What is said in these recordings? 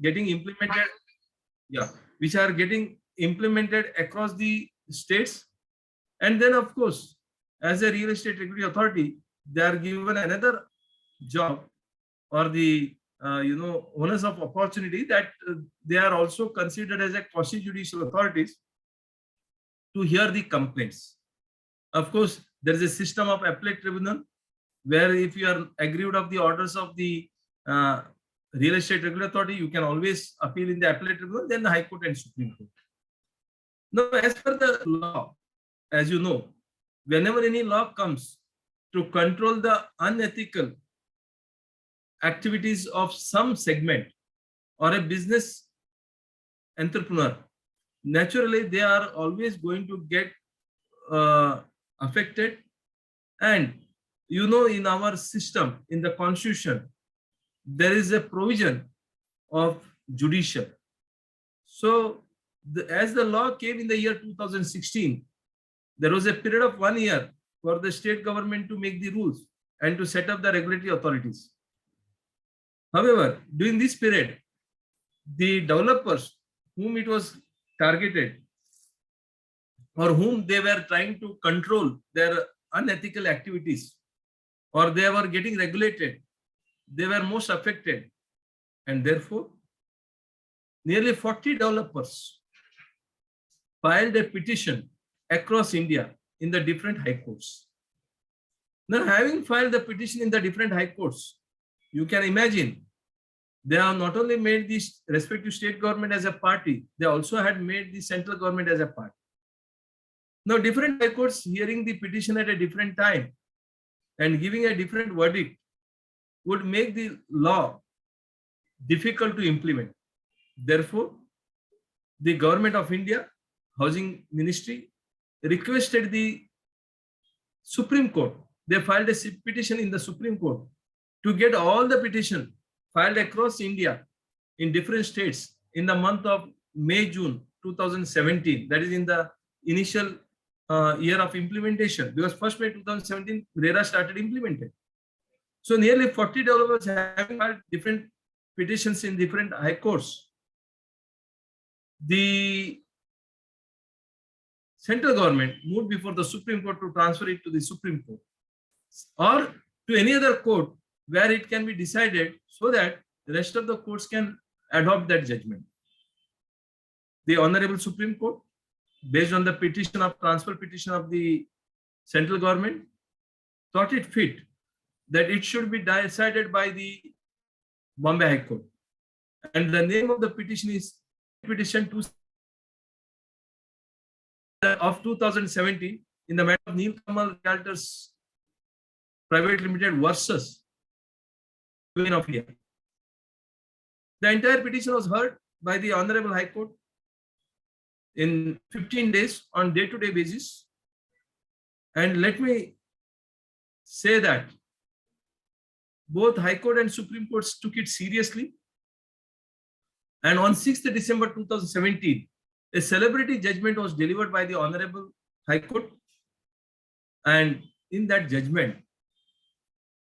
getting implemented, yeah, which are getting implemented across the states. And then, of course, as a real estate regulatory authority, they are given another job, or the owners of opportunity, that they are also considered as a quasi-judicial authorities to hear the complaints. Of course, there is a system of appellate tribunal, where if you are aggrieved of the orders of the real estate regulatory authority, you can always appeal in the appellate tribunal, then the High Court and Supreme Court. Now, as per the law, as you know, whenever any law comes to control the unethical activities of some segment or a business entrepreneur, naturally they are always going to get affected. And in our system, in the constitution, there is a provision of judicial. So as the law came in the year 2016, there was a period of 1 year for the state government to make the rules and to set up the regulatory authorities. However, during this period, the developers whom it was targeted, or whom they were trying to control their unethical activities, or they were getting regulated, they were most affected. And therefore, nearly 40 developers filed a petition across India in the different high courts. Now, having filed the petition in the different high courts, you can imagine they have not only made the respective state government as a party, they also had made the central government as a party. Now, different high courts hearing the petition at a different time and giving a different verdict would make the law difficult to implement. Therefore, the Government of India, Housing Ministry, requested the Supreme Court. They filed a petition in the Supreme Court to get all the petitions filed across India in different states in the month of May, June 2017. That is in the initial year of implementation, because 1st May 2017, RERA started implemented. So nearly 40 developers having filed different petitions in different high courts. The central government moved before the Supreme Court to transfer it to the Supreme Court or to any other court where it can be decided, so that the rest of the courts can adopt that judgment. The Honorable Supreme Court, based on the transfer petition of the central government, thought it fit that it should be decided by the Bombay High Court. And the name of the petition is Petition of 2017 in the matter of Nilkamal Realtors Private Limited versus Queen of India. The entire petition was heard by the Honorable High Court in 15 days on day-to-day basis. And let me say that both High Court and Supreme Courts took it seriously. And on 6th December 2017, a celebrity judgment was delivered by the Honorable High Court. And in that judgment,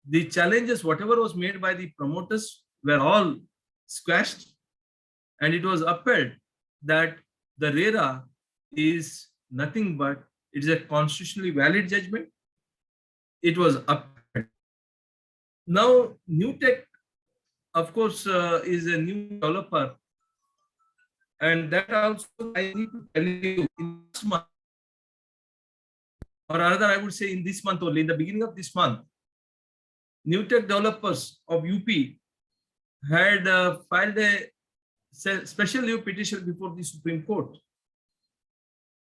the challenges, whatever was made by the promoters, were all squashed. And it was upheld that the RERA is nothing but, it is a constitutionally valid judgment. It was upheld. Now, Newtech, of course, is a new developer. And that also I need to tell you, in this month, or rather I would say in this month only, in the beginning of this month, Newtech developers of UP had filed a special leave petition before the Supreme Court.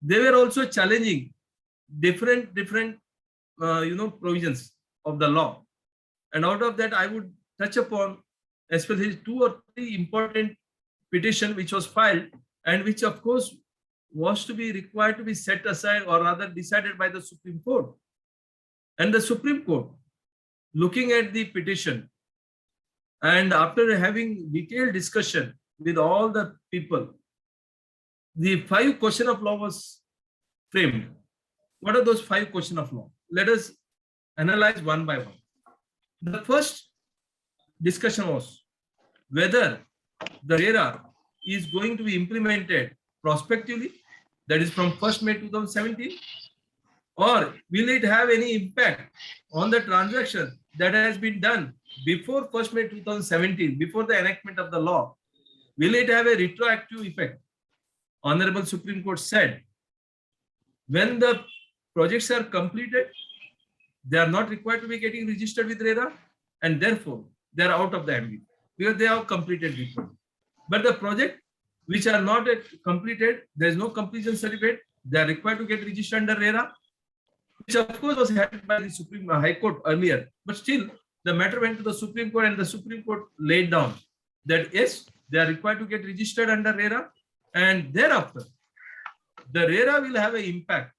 They were also challenging different provisions of the law. And out of that, I would touch upon especially 2 or 3 important petition which was filed, and which of course was to be required to be set aside, or rather decided by the Supreme Court. And the Supreme Court, looking at the petition, and after having detailed discussion with all the people, the 5 questions of law was framed. What are those 5 questions of law? Let us analyze one by one. The first discussion was whether the RERA is going to be implemented prospectively, that is from 1st May 2017, or will it have any impact on the transaction that has been done before 1st May 2017, before the enactment of the law? Will it have a retroactive effect? Honorable Supreme Court said, when the projects are completed, they are not required to be getting registered with RERA, and therefore they are out of the ambit because they have completed the project. But the project which are not yet completed, there is no completion certificate, they are required to get registered under RERA, which of course was handled by the Supreme High Court earlier. But still, the matter went to the Supreme Court, and the Supreme Court laid down that yes, they are required to get registered under RERA, and thereafter, the RERA will have an impact.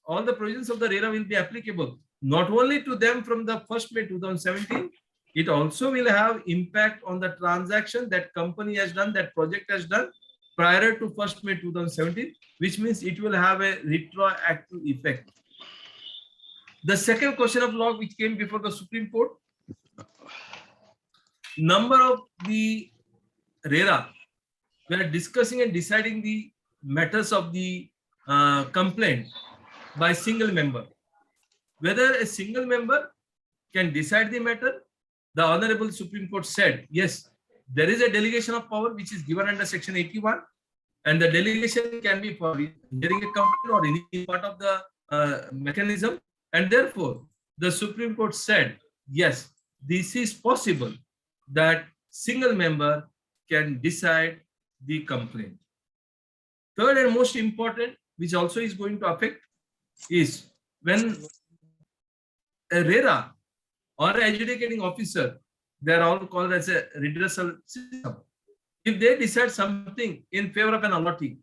All the provisions of the RERA will be applicable not only to them from the 1st May 2017, it also will have impact on the transaction that company has done, that project has done prior to 1st May 2017, which means it will have a retroactive effect. The second question of law which came before the Supreme Court, number of the RERA, we are discussing and deciding the matters of the complaint by single member. Whether a single member can decide the matter, the Honorable Supreme Court said, yes, there is a delegation of power which is given under Section 81, and the delegation can be for hearing a complaint or any part of the mechanism, and therefore the Supreme Court said, yes, this is possible that single member can decide the complaint. Third and most important, which also is going to affect, is when a RERA or an adjudicating officer, they are all called as a redressal system. If they decide something in favor of an allottee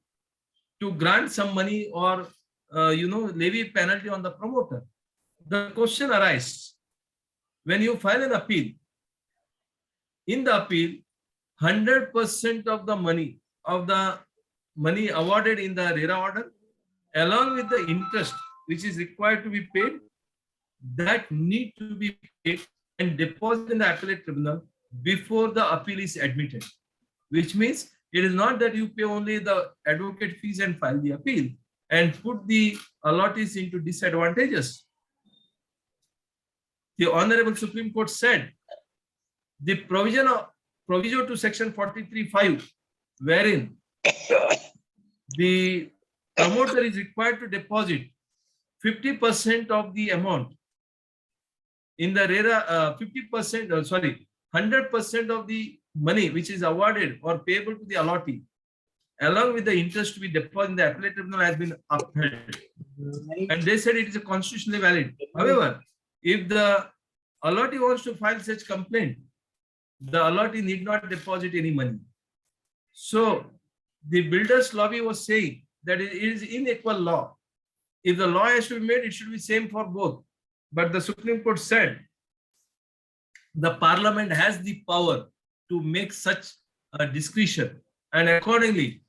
to grant some money or levy penalty on the promoter, the question arises, when you file an appeal, in the appeal, 100% of the money awarded in the RERA order, along with the interest which is required to be paid, that need to be paid and deposited in the appellate tribunal before the appeal is admitted. Which means it is not that you pay only the advocate fees and file the appeal and put the allottees into disadvantages. The Honorable Supreme Court said the provision to Section 43(5), wherein the promoter is required to deposit 50% of the amount in the RERA, 100% of the money which is awarded or payable to the allottee, along with the interest to be deposited in the appellate tribunal, has been upheld. And they said it is constitutionally valid. However, if the allottee wants to file such complaint, the allottee need not deposit any money. So the builders lobby was saying that it is unequal law. If the law has to be made, it should be same for both. But the Supreme Court said the Parliament has the power to make such a discretion, and accordingly,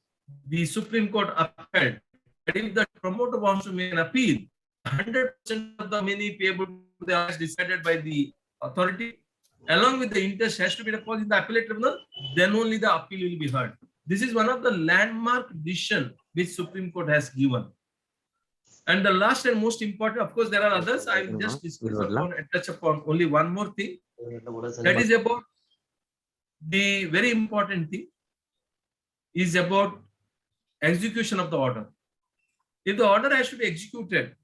the Supreme Court upheld that if the promoter wants to make an appeal, 100% of the money payable to the as decided by the authority, along with the interest, has to be deposited in the appellate tribunal, then only the appeal will be heard. This is one of the landmark decisions which Supreme Court has given. And the last and most important, of course, there are others. I will just discuss upon and touch upon only one more thing. That is about the very important thing is about execution of the order. If the order has to be executed,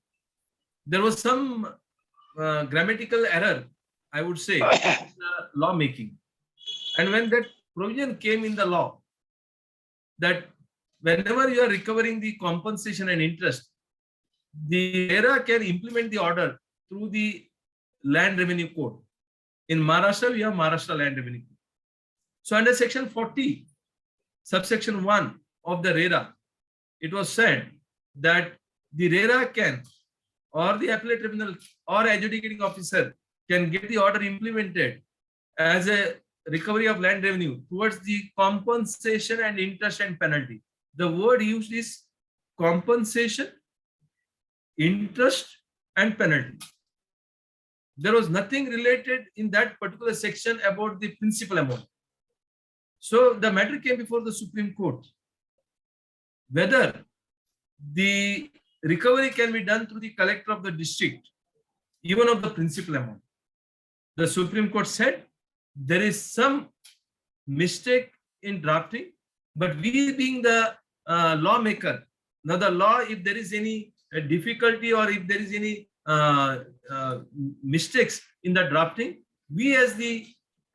there was some grammatical error, I would say, in the law making. And when that provision came in the law, that whenever you are recovering the compensation and interest, the RERA can implement the order through the Land Revenue Code. In Maharashtra, we have Maharashtra Land Revenue Code. So under Section 40, subsection 1 of the RERA, it was said that the RERA can, or the appellate tribunal or adjudicating officer can get the order implemented as a recovery of land revenue towards the compensation and interest and penalty. The word used is compensation, interest, and penalty. There was nothing related in that particular section about the principal amount. So the matter came before the Supreme Court, whether the recovery can be done through the collector of the district, even of the principal amount. The Supreme Court said there is some mistake in drafting, but we being the lawmaker, now the law, if there is any difficulty or if there is any mistakes in the drafting, we as the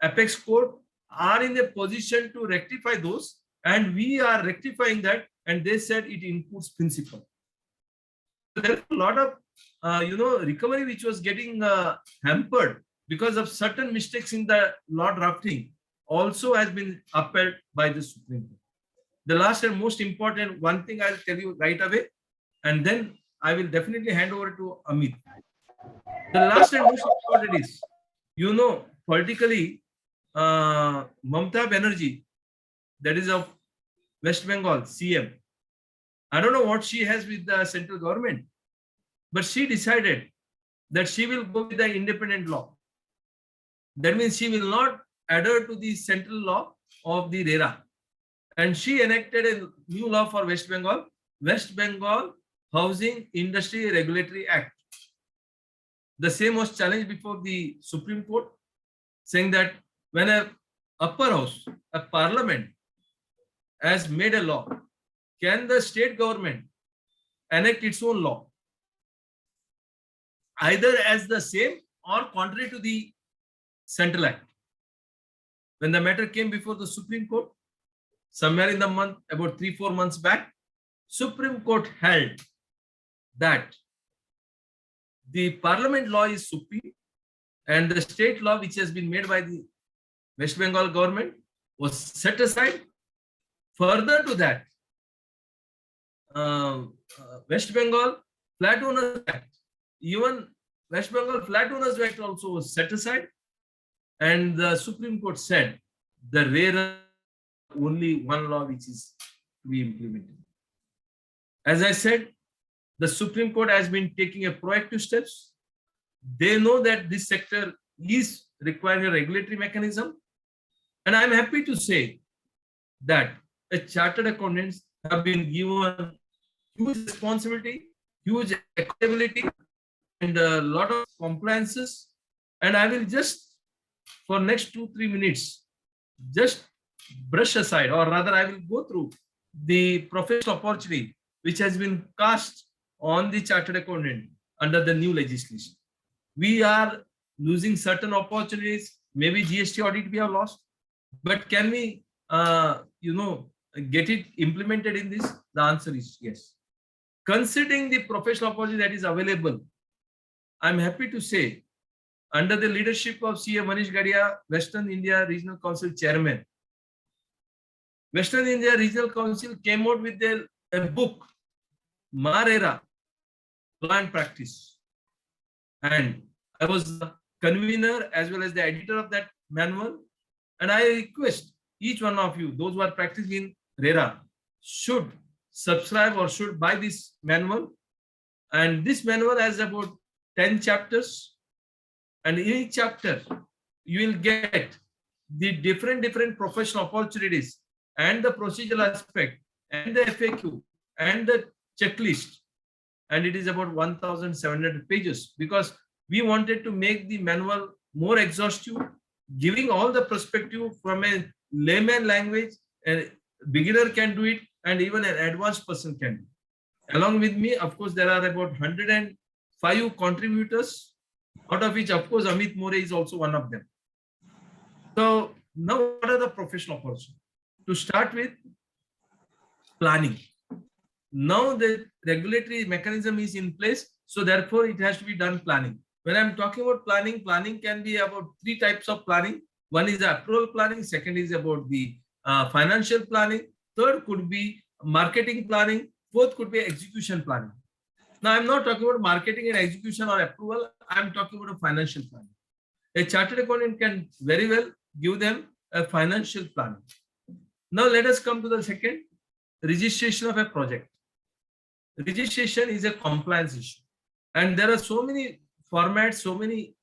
apex court are in a position to rectify those, and we are rectifying that, and they said it includes principle. There is a lot of recovery which was getting hampered because of certain mistakes in the law drafting also has been upheld by the Supreme Court. The last and most important one thing I'll tell you right away, and then I will definitely hand over to Amit. The last and most important is, politically, Mamata Banerjee, that is of West Bengal, CM. I don't know what she has with the central government, but she decided that she will go with the independent law. That means she will not adhere to the central law of the RERA. And she enacted a new law for West Bengal Housing Industry Regulatory Act. The same was challenged before the Supreme Court, saying that when a upper house, a parliament, has made a law, can the state government enact its own law, either as the same or contrary to the Central Act? When the matter came before the Supreme Court, somewhere in the month, about 3-4 months back, Supreme Court held that the parliament law is supreme and the state law which has been made by the West Bengal government was set aside. Further to that, West Bengal Flat Owners Act, even West Bengal Flat Owners Act also was set aside, and the Supreme Court said the RERA only one law which is to be implemented. As I said, the Supreme Court has been taking a proactive steps. They know that this sector is requiring a regulatory mechanism, and I'm happy to say that the chartered accountants have been given huge responsibility, huge accountability, and a lot of compliances. And I will just, for next 2-3 minutes, just brush aside, or rather I will go through the professional opportunity which has been cast on the chartered accountant under the new legislation. We are losing certain opportunities. Maybe GST audit we have lost, but can we, get it implemented in this? The answer is yes. Considering the professional opportunity that is available, I'm happy to say, under the leadership of CA Manish Gadia, Western India Regional Council Chairman, Western India Regional Council came out with a book, MaRERA, Law and Practice. And I was the convener as well as the editor of that manual. And I request each one of you, those who are practicing RERA, should subscribe or should buy this manual. And this manual has about 10 chapters. And in each chapter, you will get the different professional opportunities and the procedural aspect and the FAQ and the checklist. And it is about 1,700 pages, because we wanted to make the manual more exhaustive, giving all the perspective from a layman language. A beginner can do it, and even an advanced person can do it. Along with me, of course, there are about 105 contributors, out of which, of course, Amit More is also one of them. So now, what are the professional opportunities? To start with, planning. Now the regulatory mechanism is in place, so therefore it has to be done planning. When I'm talking about planning, planning can be about 3 types of planning. One is approval planning, second is about the financial planning, third could be marketing planning, fourth could be execution planning. Now I'm not talking about marketing and execution or approval, I'm talking about a financial planning. A chartered accountant can very well give them a financial planning. Now let us come to the second, registration of a project. Registration is a compliance issue, and there are so many formats, so many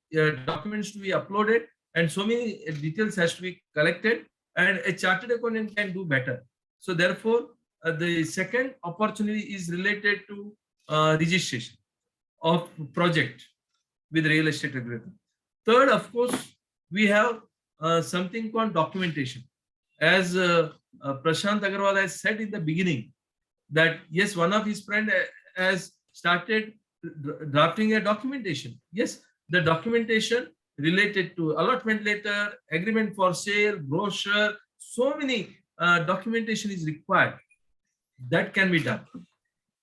documents to be uploaded, and so many details has to be collected. and a chartered accountant can do better. So therefore, the second opportunity is related to registration of project with real estate regulator. Third, of course, we have something called documentation. As Prashant Agarwal has said in the beginning, that yes, one of his friend has started drafting a documentation. Yes, the documentation related to allotment letter, agreement for sale, brochure, so many documentation is required. That can be done.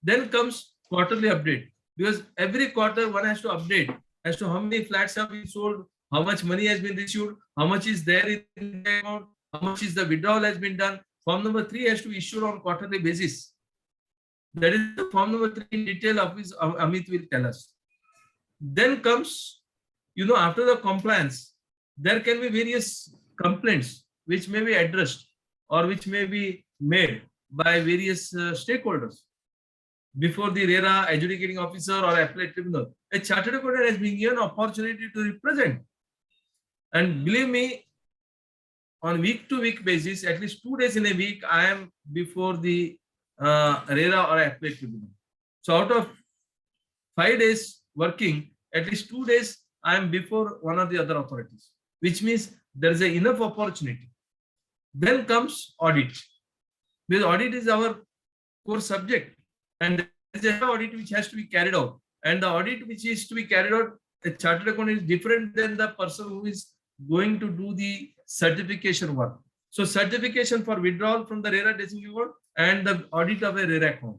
Then comes quarterly update, because every quarter one has to update as to how many flats have been sold, how much money has been received, how much is there in the account, how much is the withdrawal has been done. Form number 3 has to be issued on quarterly basis. That is the form number 3 in detail, of which Amit will tell us. Then comes, after the compliance, there can be various complaints which may be addressed or which may be made by various stakeholders before the RERA adjudicating officer or appellate tribunal. A chartered accountant has been given opportunity to represent. And believe me, on week-to-week basis, at least 2 days in a week, I am before the RERA or appellate tribunal. So out of 5 days working, at least 2 days I am before one of the other authorities, which means there is enough opportunity. Then comes audit. Because audit is our core subject, and there is an audit which has to be carried out. And the audit which is to be carried out, a chartered accountant is different than the person who is going to do the certification work. So certification for withdrawal from the RERA designated account and the audit of a RERA account.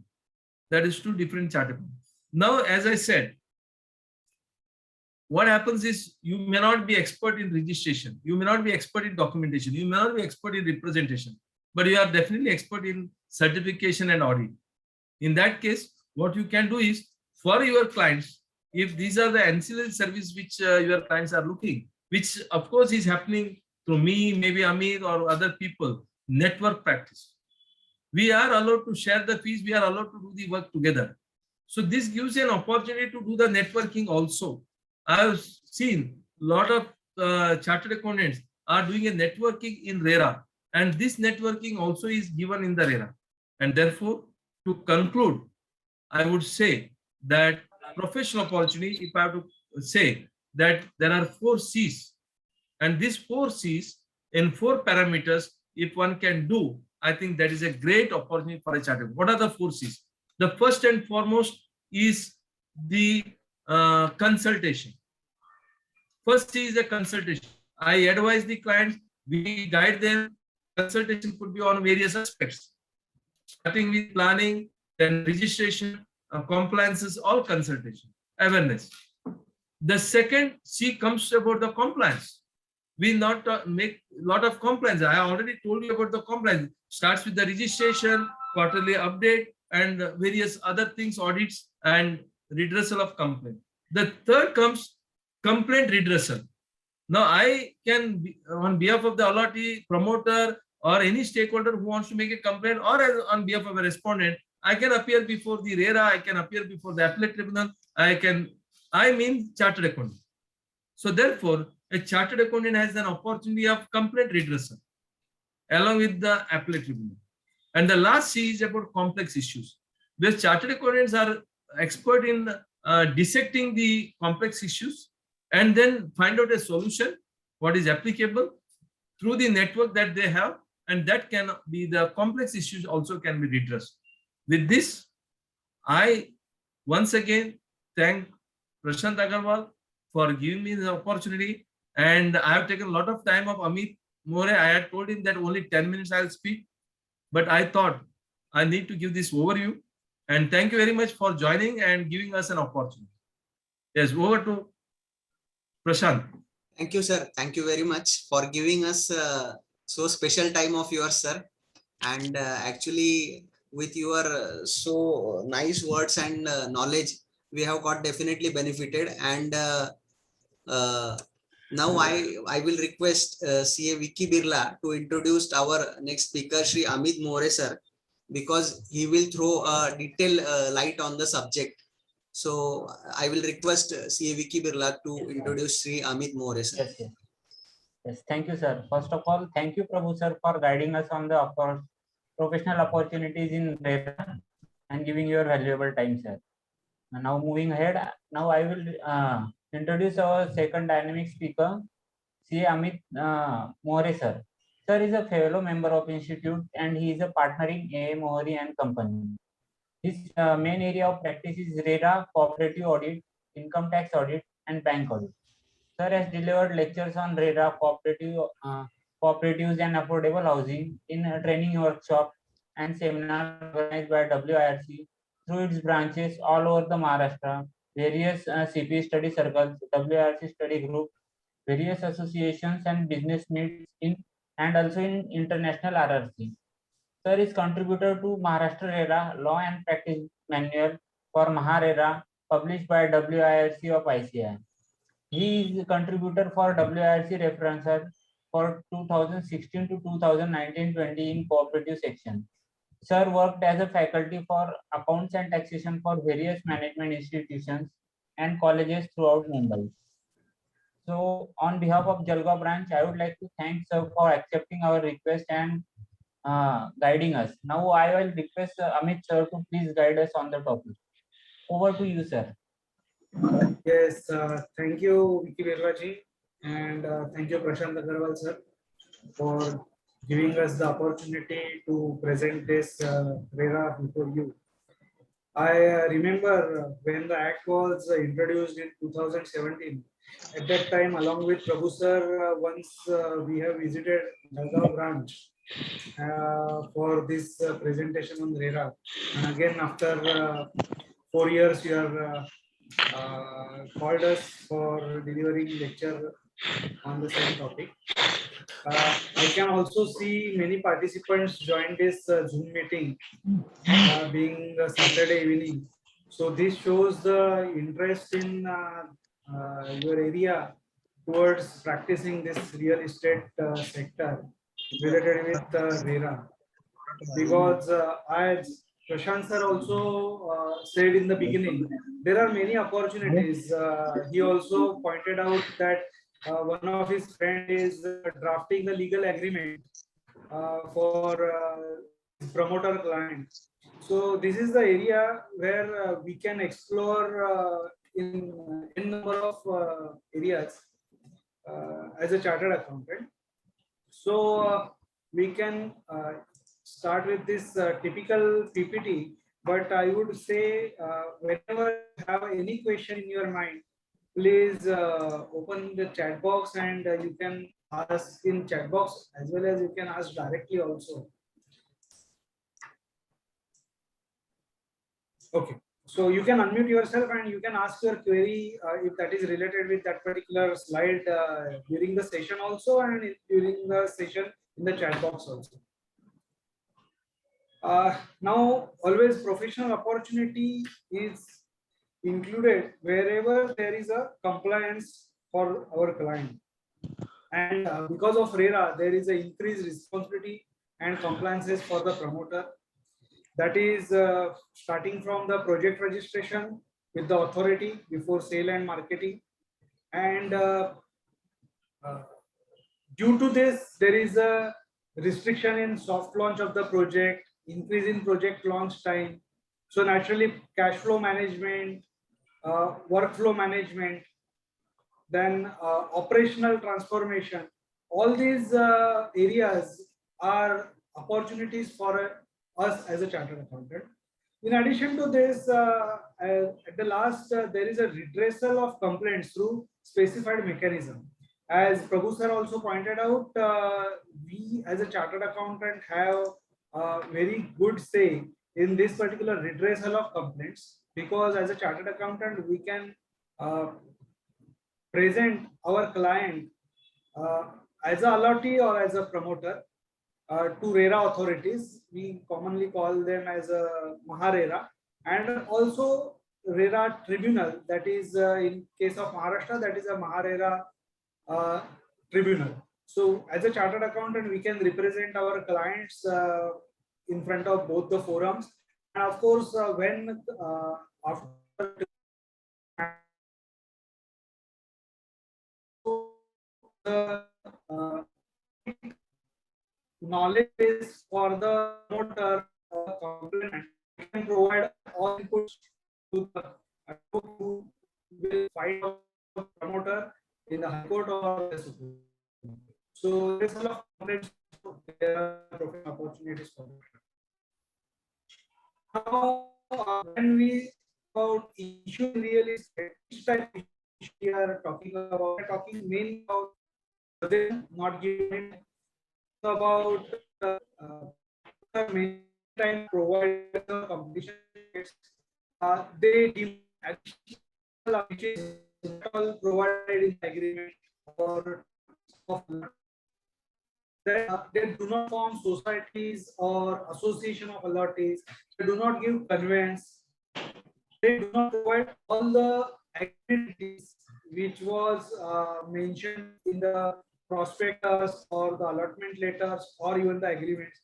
That is two different chartered accounts. Now, as I said, what happens is you may not be expert in registration, you may not be expert in documentation, you may not be expert in representation, but you are definitely expert in certification and audit. In that case, what you can do is, for your clients, if these are the ancillary service which your clients are looking, which of course is happening through me, maybe Amit or other people, network practice. We are allowed to share the fees, we are allowed to do the work together. So this gives an opportunity to do the networking also. I have seen a lot of chartered accountants are doing a networking in RERA, and this networking also is given in the RERA. And therefore, to conclude, I would say that professional opportunity, if I have to say that there are 4 C's, and these 4 C's in 4 parameters, if one can do, I think that is a great opportunity for a chartered. What are the 4 C's? The first and foremost is the consultation. First C is the consultation. I advise the clients, we guide them. Consultation could be on various aspects, starting with planning, then registration, compliances, all consultation, awareness. The second C comes about the compliance. We not make a lot of compliance. I already told you about the compliance. Starts with the registration, quarterly update, and various other things, audits and redressal of complaint. The third comes complaint redressal. Now I can, on behalf of the allottee, promoter, or any stakeholder who wants to make a complaint, or on behalf of a respondent, I can appear before the RERA, I can appear before the appellate tribunal, I mean chartered accountant. So therefore, a chartered accountant has an opportunity of complaint redressal along with the appellate tribunal. And the last C is about complex issues, where chartered accountants are expert in dissecting the complex issues and then find out a solution, what is applicable through the network that they have, and that can be the complex issues also can be redressed. With this, I once again thank Prashant Agarwal for giving me the opportunity, and I have taken a lot of time of Amit More. I had told him that only 10 minutes I'll speak, but I thought I need to give this overview, and thank you very much for joining and giving us an opportunity. Yes, over to Prashant. Thank you, sir. Thank you very much for giving us so special time of yours, sir. And actually, with your so nice words and knowledge, we have got definitely benefited. And now I will request CA Vicky Birla to introduce our next speaker, Shri Amit More, sir, because he will throw a detailed light on the subject. So I will request CA Vicky Birla to introduce Shri Amit More, sir. Yes, yes. Yes, thank you, sir. First of all, thank you, Prabhu, sir, for guiding us on the professional opportunities in RERA and giving your valuable time, sir. And now moving ahead, now I will introduce our second dynamic speaker, C. Amit Mohre, sir. Sir is a fellow member of Institute and he is a partner in A. Mohri and Company. His main area of practice is RERA, cooperative audit, income tax audit, and bank audit. Sir has delivered lectures on RERA, cooperatives and affordable housing in a training workshop and seminars organized by WIRC through its branches all over the Maharashtra, various CP study circles, WIRC study group, various associations and business meets in and also in international RRC. Sir is contributor to Maharashtra RERA Law and Practice Manual for MahaRERA published by WIRC of ICI. He is a contributor for WIRC references for 2016 to 2019-20 in cooperative section. Sir worked as a faculty for accounts and taxation for various management institutions and colleges throughout Mumbai. So on behalf of Jalgaon branch, I would like to thank sir for accepting our request and guiding us. Now I will request Amit sir to please guide us on the topic. Over to you, sir. Yes, thank you, Vicky Verwaji, and thank you, Prashant Agarwal, sir, for giving us the opportunity to present this RERA before you. I remember when the Act was introduced in 2017. At that time, along with Prabhu sir, once we have visited Jalgaon branch for this presentation on RERA. And again, after 4 years, you are called us for delivering lecture on the same topic. I can also see many participants join this Zoom meeting, being a Saturday evening. So this shows the interest in your area towards practicing this real estate sector related with RERA. Because as Prashant sir also said in the beginning, there are many opportunities. He also pointed out that one of his friend is drafting the legal agreement for his promoter client. So this is the area where we can explore in number of areas as a chartered accountant. So we can start with this typical PPT, but I would say whenever you have any question in your mind, please open the chat box and you can ask in chat box as well as you can ask directly also. Okay, so you can unmute yourself and you can ask your query if that is related with that particular slide during the session also and during the session in the chat box also. Now, always professional opportunity is included wherever there is a compliance for our client. And because of RERA, there is an increased responsibility and compliances for the promoter. That is starting from the project registration with the authority before sale and marketing. And due to this, there is a restriction in soft launch of the project, increase in project launch time. So naturally, cash flow management, workflow management, then operational transformation. All these areas are opportunities for us as a chartered accountant. In addition to this, at the last, there is a redressal of complaints through specified mechanism. As Prabhu sir also pointed out, we as a chartered accountant have a very good say in this particular redressal of complaints, because as a chartered accountant, we can present our client as a allottee or as a promoter to RERA authorities. We commonly call them as a MahaRERA, and also RERA tribunal, that is in case of Maharashtra, that is a MahaRERA tribunal. So as a chartered accountant, we can represent our clients in front of both the forums. And of course, when after the uh, knowledge base for the promoter or complainant. You can provide all inputs to the advocate who will fight the promoter in the High Court or the Supreme Court. So there's a lot of complaints. There are professional opportunities for that. Now, when we about issue in real estate, which type of issue we are talking about? We are talking mainly about them not giving about many time provide the competition rates. They demand additional which is not all provided in the agreement or of they do not form societies or association of allottees. They do not give conveyance. They do not provide all the activities which was mentioned in the prospectus or the allotment letters or even the agreements.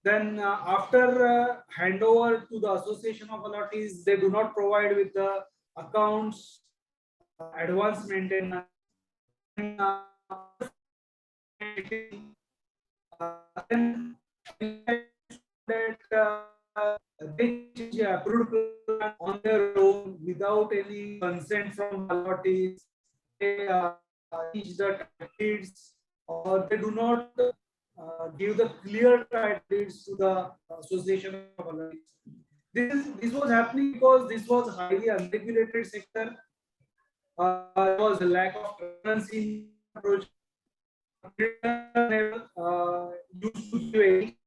Then after handover to the association of allottees, they do not provide with the accounts, advance maintenance, then that they change the approved plan on their own without any consent from allottees. They change the deeds or they do not give the clear deeds to the association of allottees. This was happening because this was highly unregulated sector. There was a lack of transparency in approach. Used to give any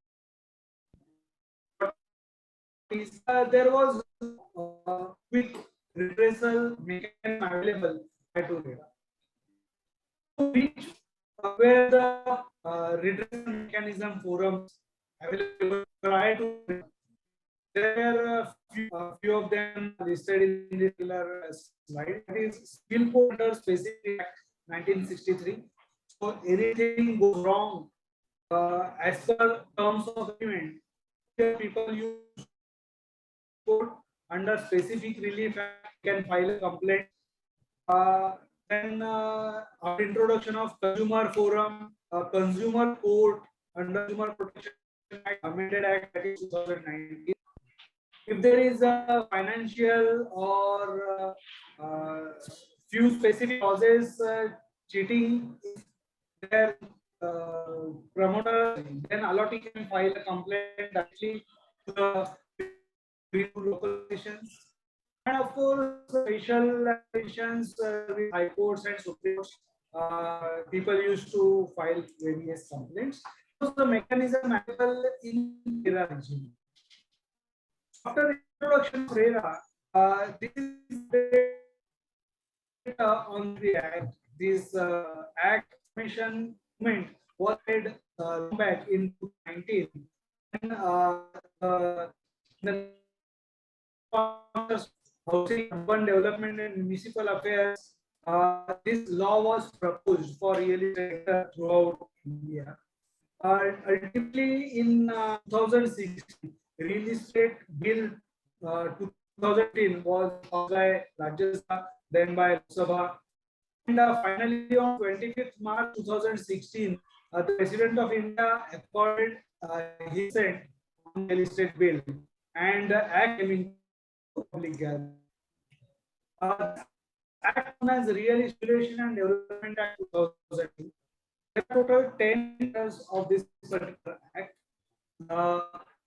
there was quick redressal mechanism available to RERA. Which were the redressal mechanism forums available prior to RERA. There are few of them listed in the slide. It is Skill Code under Specific Act 1963. So anything goes wrong as per terms of agreement, people use code under Specific Relief Act can file a complaint. Then our introduction of consumer forum, consumer court under Consumer Protection Act, amended Act 2019. If there is a financial or few specific causes cheating, their promoter then allottee can file a complaint directly to the local stations. And of course, special applications with high courts and supreme courts, people used to file various complaints. So the mechanism available in RERA regime. After introduction of RERA, this is on the act. This act mission was made back in 2019. And the Housing, Urban Development and Municipal Affairs, this law was proposed for real estate throughout India. Ultimately, in 2016, Real Estate Bill 2010 was passed by Rajya Sabha, then by Lok Sabha, and finally on 25th March 2016, the President of India accorded his consent on Real Estate Bill, and Act came into public gathering. Act known as Real Estate and Development Act 2002. There are total 10 chapters of this particular act.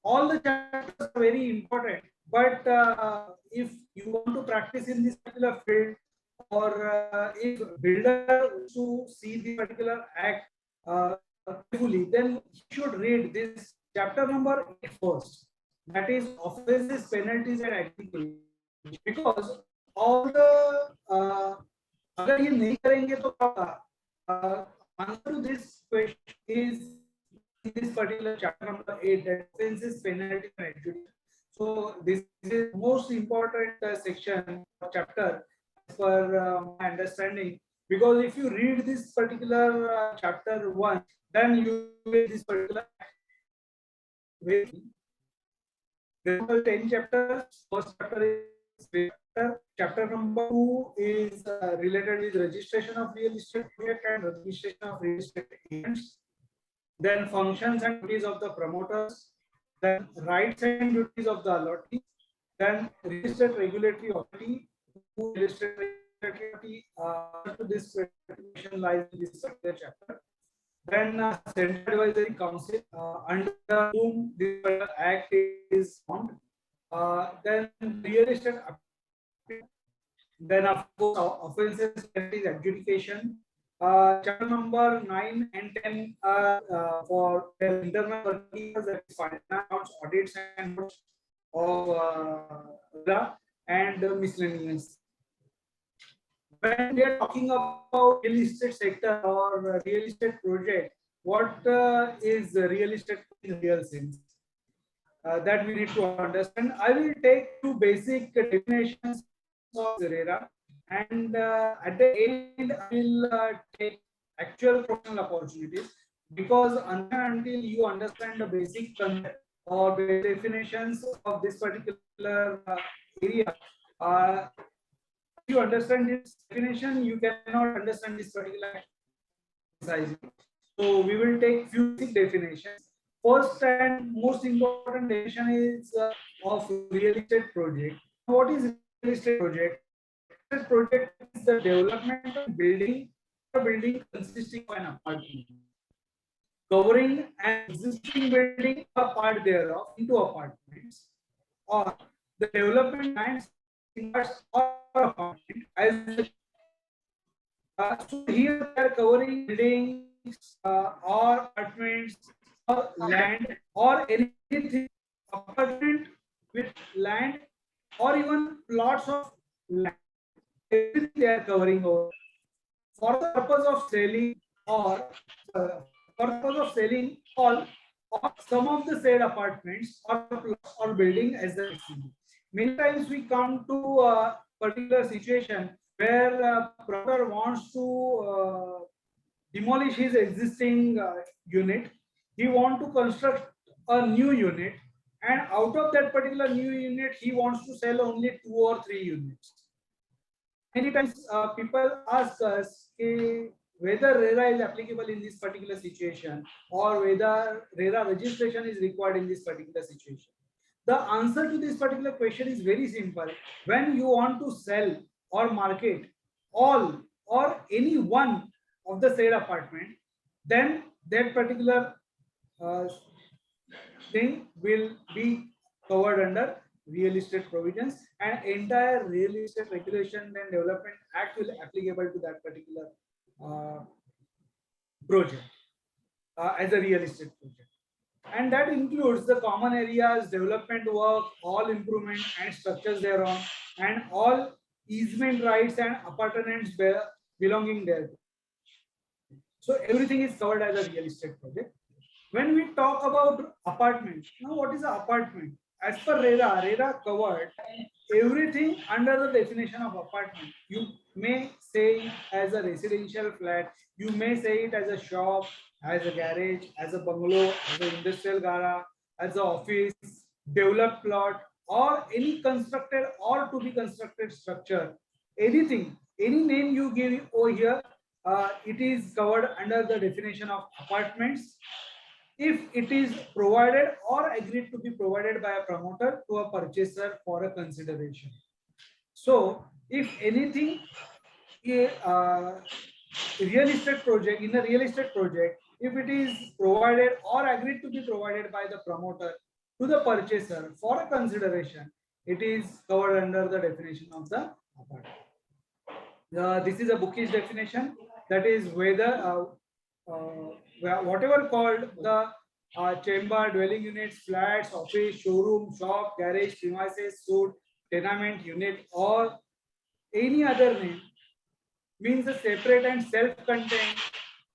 All the chapters are very important, but if you want to practice in this particular field, or if builder to see the particular act carefully, then you should read this chapter number 8 first. That is offenses, penalties, and activity. Because all the अगर ये नहीं करेंगे तो answer to this question is in this particular chapter number 8, that offenses, penalties, and activity. So this is most important section or chapter for my understanding, because if you read this particular chapter 1, then you will this particular there are 10 chapters. First chapter chapter number 2 is related with registration of real estate project and registration of real estate agents. Then functions and duties of the promoters. Then rights and duties of the allotee. Then real estate regulatory authority. Real estate regulatory authority to this question lies in this particular chapter. Then Central Advisory Council, under whom this act is formed. Then real estate. Then of course offences is adjudication. Chapter number 9 and 10 for internal purposes, that is finance, audits and of and miscellaneous. When we are talking about real estate sector or real estate project, what is real estate in real sense? That we need to understand. I will take two basic definitions of RERA, and at the end I will take actual professional opportunities, because until you understand the basic concept or the definitions of this particular area, if you understand this definition, you cannot understand this particular exercise. So we will take few basic definitions. First and most important definition is of real estate project. What is real estate project? Real estate project is the development of building consisting of an apartment, covering an existing building or part thereof into apartments, or the development lands or apartment as so here they are covering buildings or apartments or land or anything, apartment with land or even plots of land. Everything they are covering over for the purpose of selling or all or some of the said apartments or plots or building as the SCB. Many times we come to a particular situation where promoter wants to demolish his existing unit. He wants to construct a new unit, and out of that particular new unit, he wants to sell only 2 or 3 units. Many times people ask us whether RERA is applicable in this particular situation or whether RERA registration is required in this particular situation. The answer to this particular question is very simple. When you want to sell or market all or any one of the said apartment, then that particular thing will be covered under real estate provisions, and entire real estate regulation and development act will applicable to that particular project as a real estate project. And that includes the common areas, development work, all improvement and structures thereon, and all easement rights and appurtenances belonging there. So everything is covered as a real estate project. When we talk about apartment, now what is an apartment? As per RERA, RERA covered everything under the definition of apartment. You may say it as a residential flat, you may say it as a shop, as a garage, as a bungalow, as an industrial garage, as an office, developed plot, or any constructed or to be constructed structure. Anything, any name you give over here, it is covered under the definition of apartments, if it is provided or agreed to be provided by a promoter to a purchaser for a consideration. So if anything, real estate project, in a real estate project, if it is provided or agreed to be provided by the promoter to the purchaser for a consideration, it is covered under the definition of the apartment. This is a bookish definition, that is whether whatever called the chamber, dwelling units, flats, office, showroom, shop, garage, premises, suite, tenement unit, or any other name, means a separate and self-contained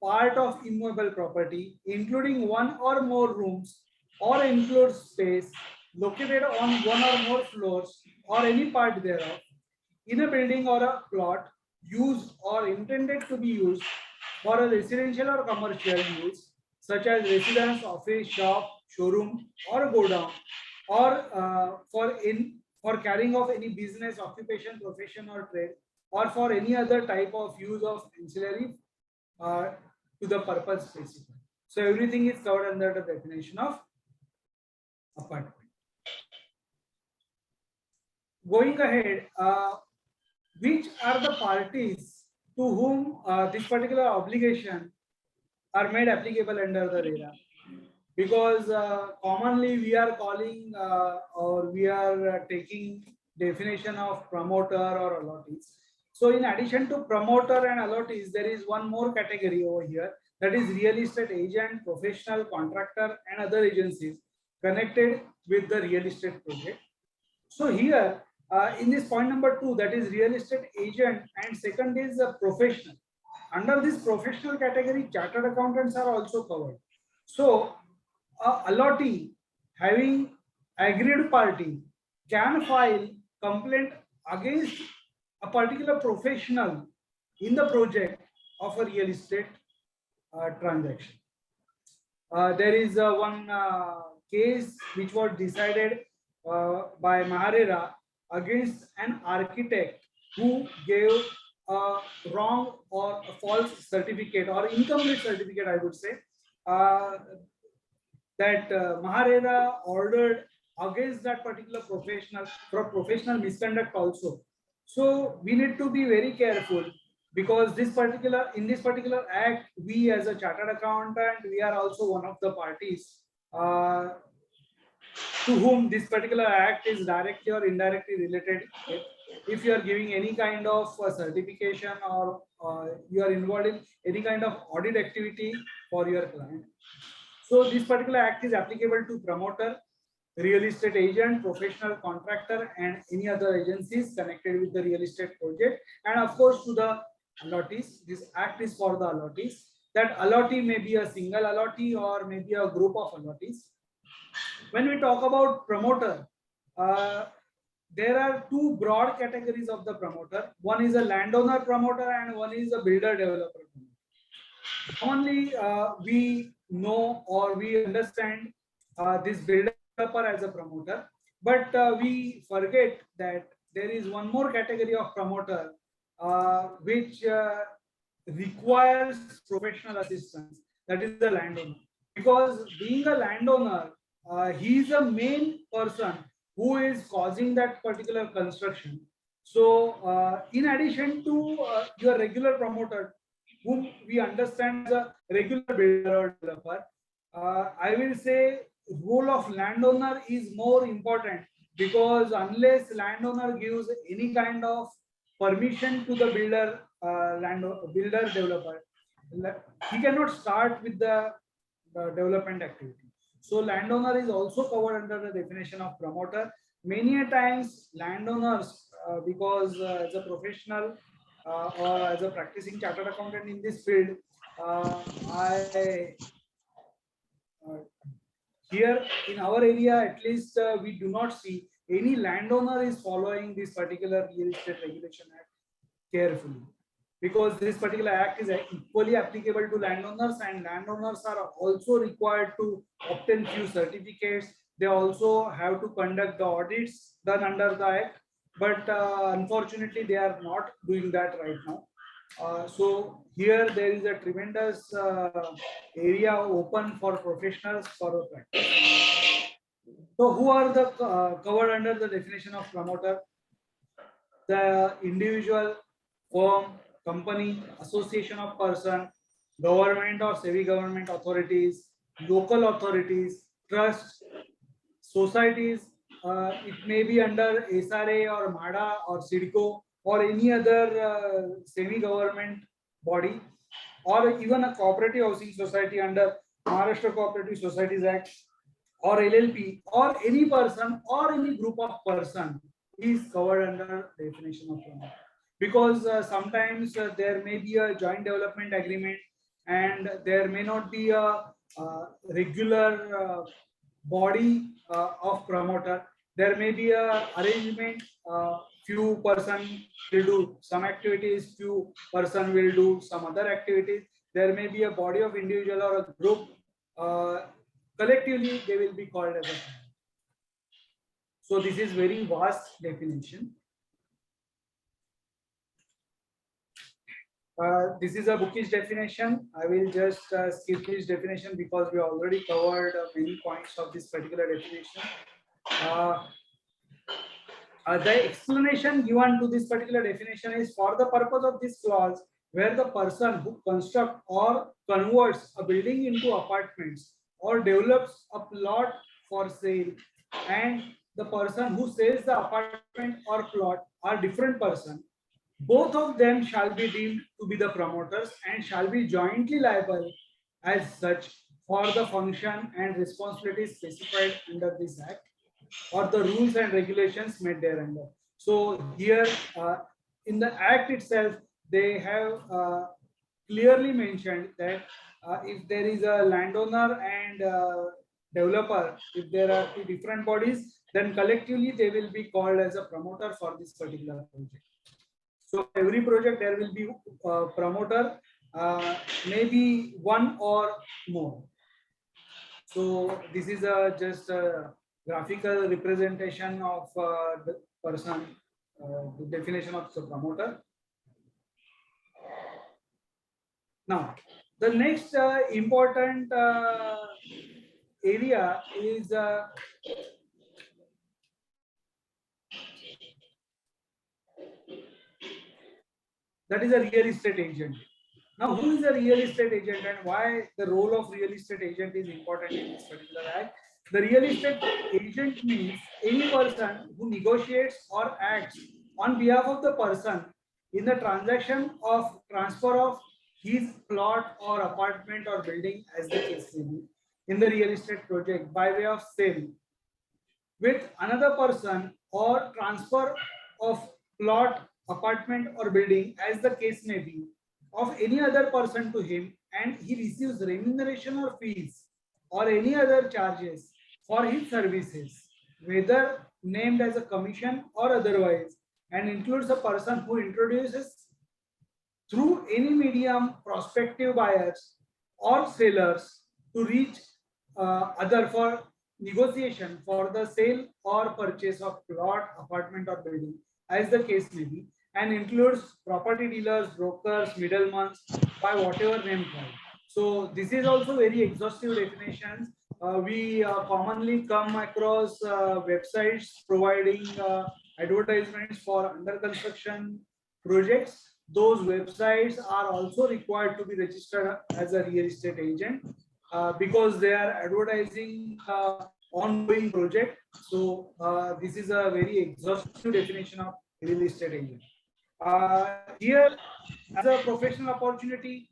part of immovable property, including one or more rooms or enclosed space located on one or more floors or any part thereof, in a building or a plot, used or intended to be used for a residential or commercial use, such as residence, office, shop, showroom, or godown, or for carrying of any business, occupation, profession or trade, or for any other type of use of ancillary to the purpose specified. So everything is covered under the definition of apartment. Going ahead, which are the parties to whom this particular obligation are made applicable under the RERA? Because commonly we are calling or we are taking definition of promoter or allottees. So in addition to promoter and allottees, there is one more category over here, that is real estate agent, professional, contractor and other agencies connected with the real estate project. So here in this point number 2, that is real estate agent, and second is a professional. Under this professional category, chartered accountants are also covered. So allottee having agreed party can file complaint against a particular professional in the project of a real estate transaction. There is one case which was decided by Maharera against an architect who gave a wrong or a false certificate or incomplete certificate, I would say, that Maharera ordered against that particular professional for professional misconduct also. So we need to be very careful, because in this particular act, we as a chartered accountant, we are also one of the parties to whom this particular act is directly or indirectly related. If you are giving any kind of certification or you are involved in any kind of audit activity for your client. So this particular act is applicable to promoter, real estate agent, professional contractor and any other agencies connected with the real estate project, and of course to the allottees. This act is for the allottees. That allottee may be a single allottee or maybe a group of allottees. When we talk about promoter, there are two broad categories of the promoter. One is a landowner promoter and one is a builder developer promoter. Commonly, we know or we understand this builder developer as a promoter, but we forget that there is one more category of promoter which requires professional assistance, that is the landowner. Because being a landowner, he is a main person who is causing that particular construction. So in addition to your regular promoter, whom we understand as a regular builder or developer, I will say role of landowner is more important, because unless landowner gives any kind of permission to the builder, builder developer, he cannot start with the development activity. So landowner is also covered under the definition of promoter. Many a times landowners, because as a professional or as a practicing chartered accountant in this field, here in our area at least we do not see any landowner is following this particular real estate regulation act carefully, because this particular act is equally applicable to landowners, and landowners are also required to obtain few certificates. They also have to conduct the audits done under the act, but unfortunately they are not doing that right now. So here there is a tremendous area open for professionals for practice. So who are the covered under the definition of promoter? The individual, firm, company, association of person, government or semi-government authorities, local authorities, trusts, societies. It may be under SRA or MADA or SIDCO or any other semi-government body, or even a cooperative housing society under Maharashtra Cooperative Societies Act, or LLP, or any person or any group of person is covered under definition of promoter. Because sometimes there may be a joint development agreement and there may not be a regular body of promoter. There may be a arrangement, few person will do some activities, few person will do some other activities. There may be a body of individual or a group, collectively they will be called as a promoter. So this is very vast definition. This is a bookish definition. I will just skip this definition because we already covered many points of this particular definition. The explanation given to this particular definition is for the purpose of this clause, where the person who constructs or converts a building into apartments or develops a plot for sale and the person who sells the apartment or plot are different person, both of them shall be deemed to be the promoters and shall be jointly liable as such for the function and responsibilities specified under this act or the rules and regulations made thereunder. So here in the act itself, they have clearly mentioned that if there is a landowner and developer, if there are two different bodies, then collectively they will be called as a promoter for this particular project. So every project there will be a promoter, maybe one or more. So this is just a graphical representation of the person, the definition of the promoter. Now, the next important area is that is a real estate agent. Now, who is a real estate agent and why the role of real estate agent is important in this particular act? The real estate agent means any person who negotiates or acts on behalf of the person in the transaction of transfer of his plot or apartment or building as the case may be in the real estate project by way of sale with another person or transfer of plot, apartment or building as the case may be of any other person to him, and he receives remuneration or fees or any other charges for his services, whether named as a commission or otherwise, and includes a person who introduces through any medium prospective buyers or sellers to reach other for negotiation for the sale or purchase of plot, apartment or building as the case may be, and includes property dealers, brokers, middlemen by whatever name called. So this is also very exhaustive definitions. We commonly come across websites providing advertisements for under construction projects. Those websites are also required to be registered as a real estate agent because they are advertising ongoing project. So this is a very exhaustive definition of real estate agent. Here, as a professional opportunity,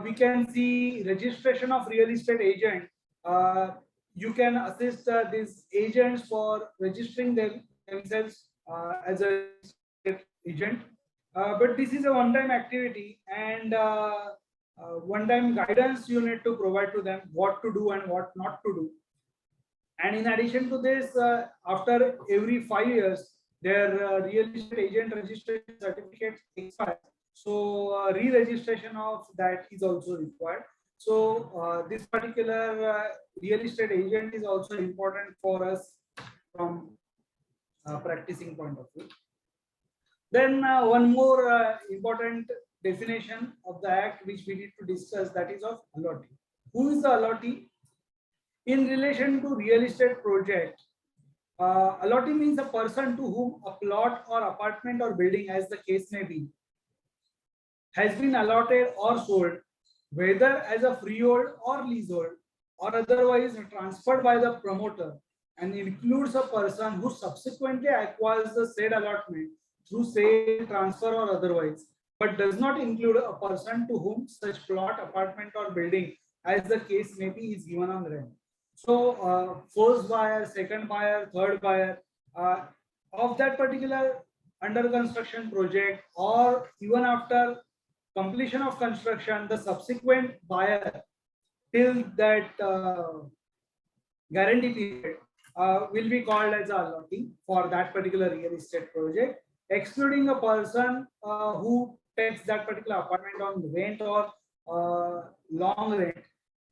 we can see registration of real estate agent. You can assist these agents for registering themselves as a agent. But this is a one-time activity, and one-time guidance you need to provide to them what to do and what not to do. And in addition to this, after every 5 years, their real estate agent registration certificate expires. So re-registration of that is also required. So this particular real estate agent is also important for us from practicing point of view. Then one more important definition of the act which we need to discuss, that is of allottee. Who is the allottee? In relation to real estate project, allottee means a person to whom a plot or apartment or building as the case may be has been allotted or sold, whether as a freehold or leasehold or otherwise transferred by the promoter, and includes a person who subsequently acquires the said allotment through sale, transfer or otherwise, but does not include a person to whom such plot, apartment or building as the case may be is given on rent. So first buyer, second buyer, third buyer of that particular under construction project, or even after completion of construction, the subsequent buyer till that guarantee period will be called as a allottee for that particular real estate project, excluding a person who takes that particular apartment on rent or long rent,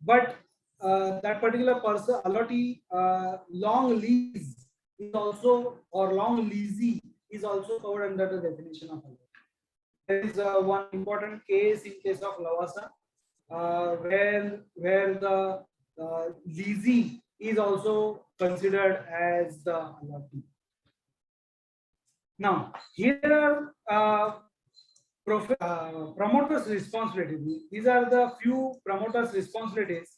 but that particular person allottee long lease is also, or long leasee is also covered under the definition of allotment. There is one important case in case of Lavasa, where the leasee is also considered as the allottee. Now, here are promoters' responsibilities. These are the few promoters' responsibilities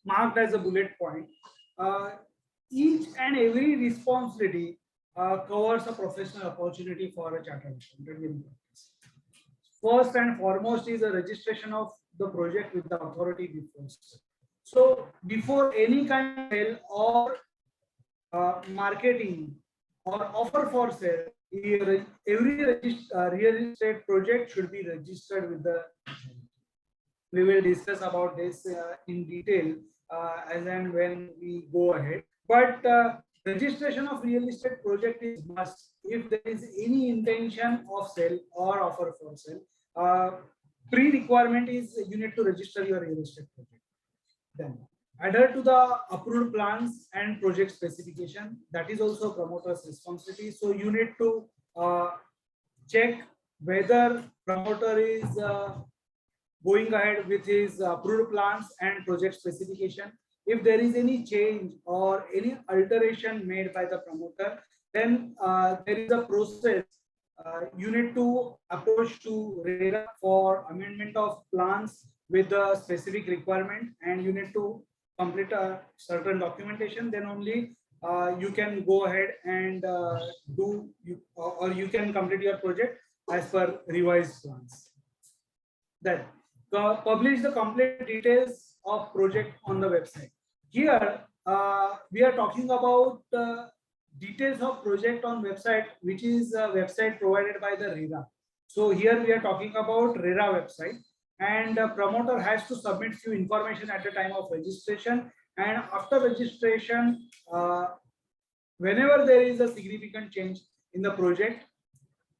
marked as a bullet point. Each and every responsibility covers a professional opportunity for a chartered accountant in practice. First and foremost is a registration of the project with the authority before. So before any kind of sale or marketing or offer for sale, every real estate project should be registered with the. We will discuss about this in detail as and when we go ahead. But registration of real estate project is must if there is any intention of sale or offer for sale. Pre-requirement is you need to register your real estate project. Then adhere to the approved plans and project specification. That is also promoter's responsibility. So you need to check whether promoter is going ahead with his approved plans and project specification. If there is any change or any alteration made by the promoter, then there is a process. You need to approach to RERA for amendment of plans with the specific requirement, and you need to complete a certain documentation. Then only you can go ahead and or you can complete your project as per revised plans. Then publish the complete details of project on the website. Here we are talking about details of project on website, which is a website provided by the RERA. So here we are talking about RERA website, and the promoter has to submit few information at the time of registration, and after registration, whenever there is a significant change in the project,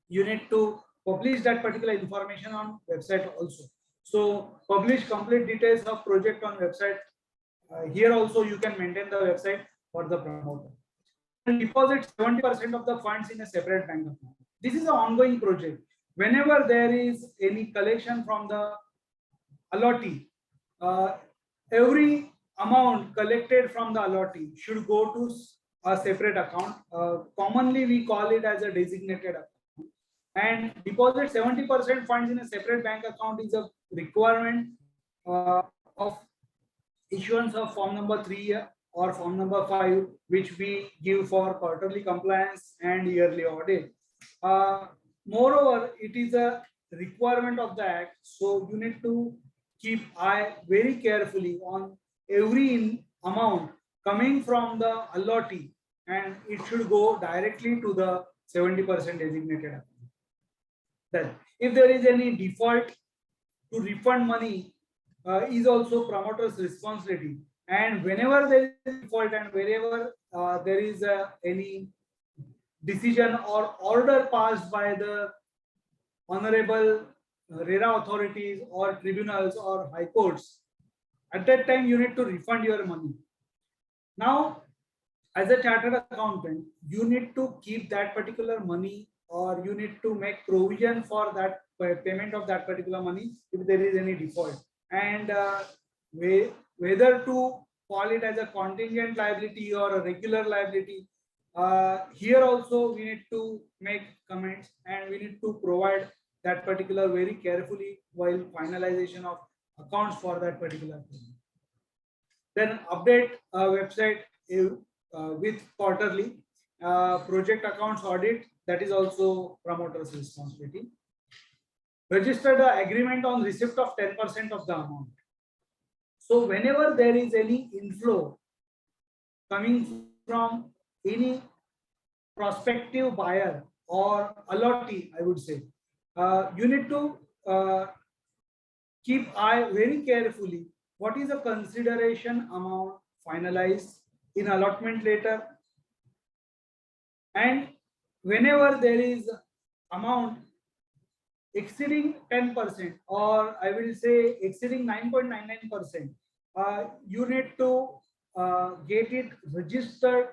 you need to publish that particular information on website also. So publish complete details of project on website. Here also you can maintain the website for the promoter. And deposit 70% of the funds in a separate bank account. This is an ongoing project. Whenever there is any collection from the allottee, every amount collected from the allottee should go to a separate account. Commonly we call it as a designated account. And deposit 70% funds in a separate bank account is a requirement of issuance of form number 3 or form number 5, which we give for quarterly compliance and yearly audit. Moreover, it is a requirement of the act, so you need to keep eye very carefully on every amount coming from the allottee, and it should go directly to the 70% designated account. Then, if there is any default, to refund money is also promoter's responsibility. And whenever there is default and wherever there is any decision or order passed by the honorable RERA authorities or tribunals or high courts, at that time you need to refund your money. Now, as a chartered accountant, you need to keep that particular money, or you need to make provision for that payment of that particular money if there is any default. And whether to call it as a contingent liability or a regular liability, here also we need to make comments, and we need to provide that particular very carefully while finalization of accounts for that particular thing. Then update website with quarterly project accounts audit. That is also promoter's responsibility. Register the agreement on receipt of 10% of the amount. So whenever there is any inflow coming from any prospective buyer or allottee, I would say, you need to keep eye very carefully what is the consideration amount finalized in allotment letter, and whenever there is amount exceeding 10%, or I will say exceeding 9.99%, you need to get it registered.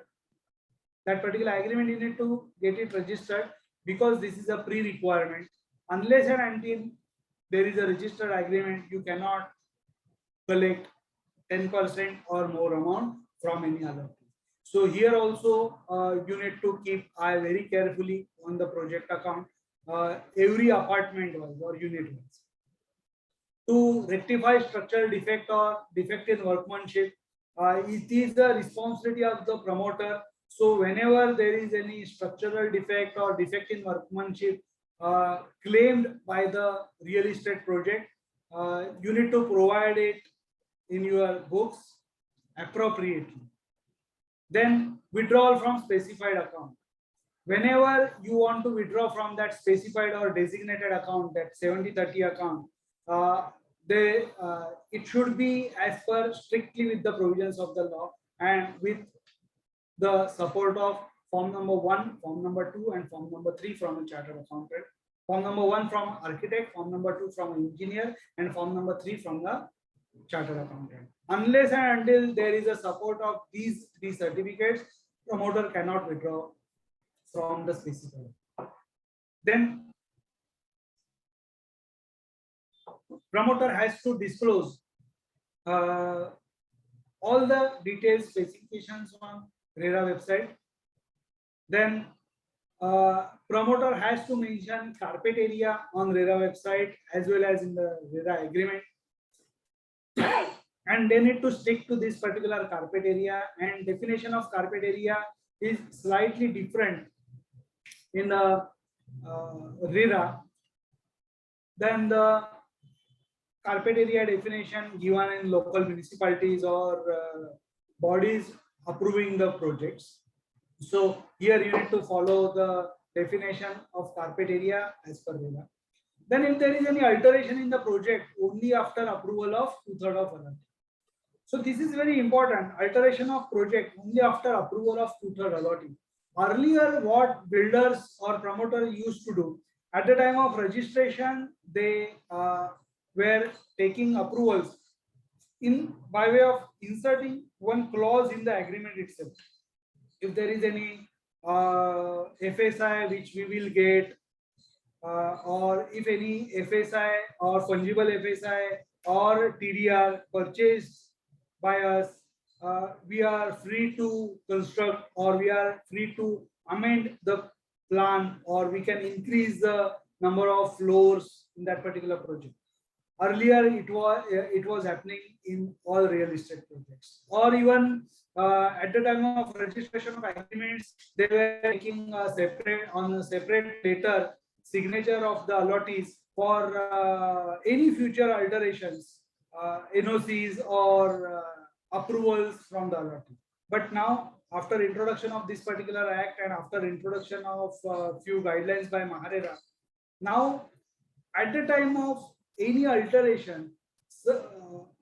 That particular agreement you need to get it registered, because this is a pre-requirement. Unless and until there is a registered agreement, you cannot collect 10% or more amount from any other. So here also you need to keep eye very carefully on the project account, every apartment wise or unit wise. To rectify structural defect or defect in workmanship, it is the responsibility of the promoter. So whenever there is any structural defect or defect in workmanship claimed by the real estate project, you need to provide it in your books appropriately. Then withdrawal from specified account. Whenever you want to withdraw from that specified or designated account, that 70/30 account, it should be as per strictly with the provisions of the law and with the support of form number 1, form number 2, and form number 3 from a chartered accountant. Form number 1 from architect, form number 2 from an engineer, and form number 3 from the chartered accountant. Unless and until there is a support of these certificates, promoter cannot withdraw from the specified. Then promoter has to disclose all the details, specifications on RERA website. Then promoter has to mention carpet area on RERA website as well as in the RERA agreement. And they need to stick to this particular carpet area, and definition of carpet area is slightly different in the RERA than the carpet area definition given in local municipalities or bodies approving the projects. So here you need to follow the definition of carpet area as per RERA. Then if there is any alteration in the project, only after approval of 2/3 of allotment. So this is very important. Alteration of project only after approval of 2/3 allotment. Earlier, what builders or promoter used to do, at the time of registration, they were taking approvals in by way of inserting one clause in the agreement itself. If there is any FSI which we will get, or if any FSI or fungible FSI or TDR purchased by us, we are free to construct, or we are free to amend the plan, or we can increase the number of floors in that particular project. Earlier it was happening in all real estate projects, or even at the time of registration of agreements, they were making a separate letter signature of the allottees for any future alterations, NOCs or approvals from the allottee. But now, after introduction of this particular act and after introduction of few guidelines by MAHARERA, now at the time of any alteration,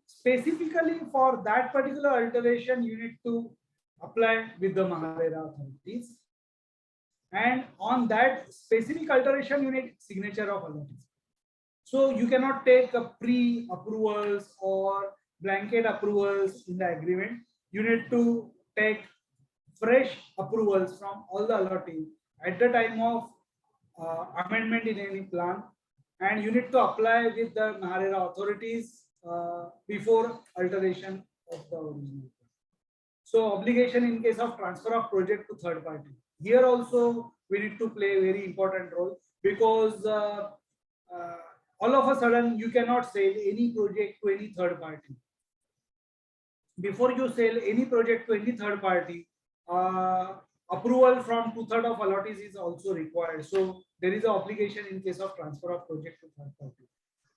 specifically for that particular alteration, you need to apply with the MAHARERA authorities, and on that specific alteration, you need signature of allottees. So you cannot take a pre-approvals or blanket approvals in the agreement. You need to take fresh approvals from all the allottees at the time of amendment in any plan, and you need to apply with the MAHARERA authorities before alteration of the original plan. So obligation in case of transfer of project to third party. Here also we need to play a very important role, because all of a sudden you cannot sell any project to any third party. Before you sell any project to any third party, approval from 2/3 of allottees is also required. So there is an obligation in case of transfer of project to third party.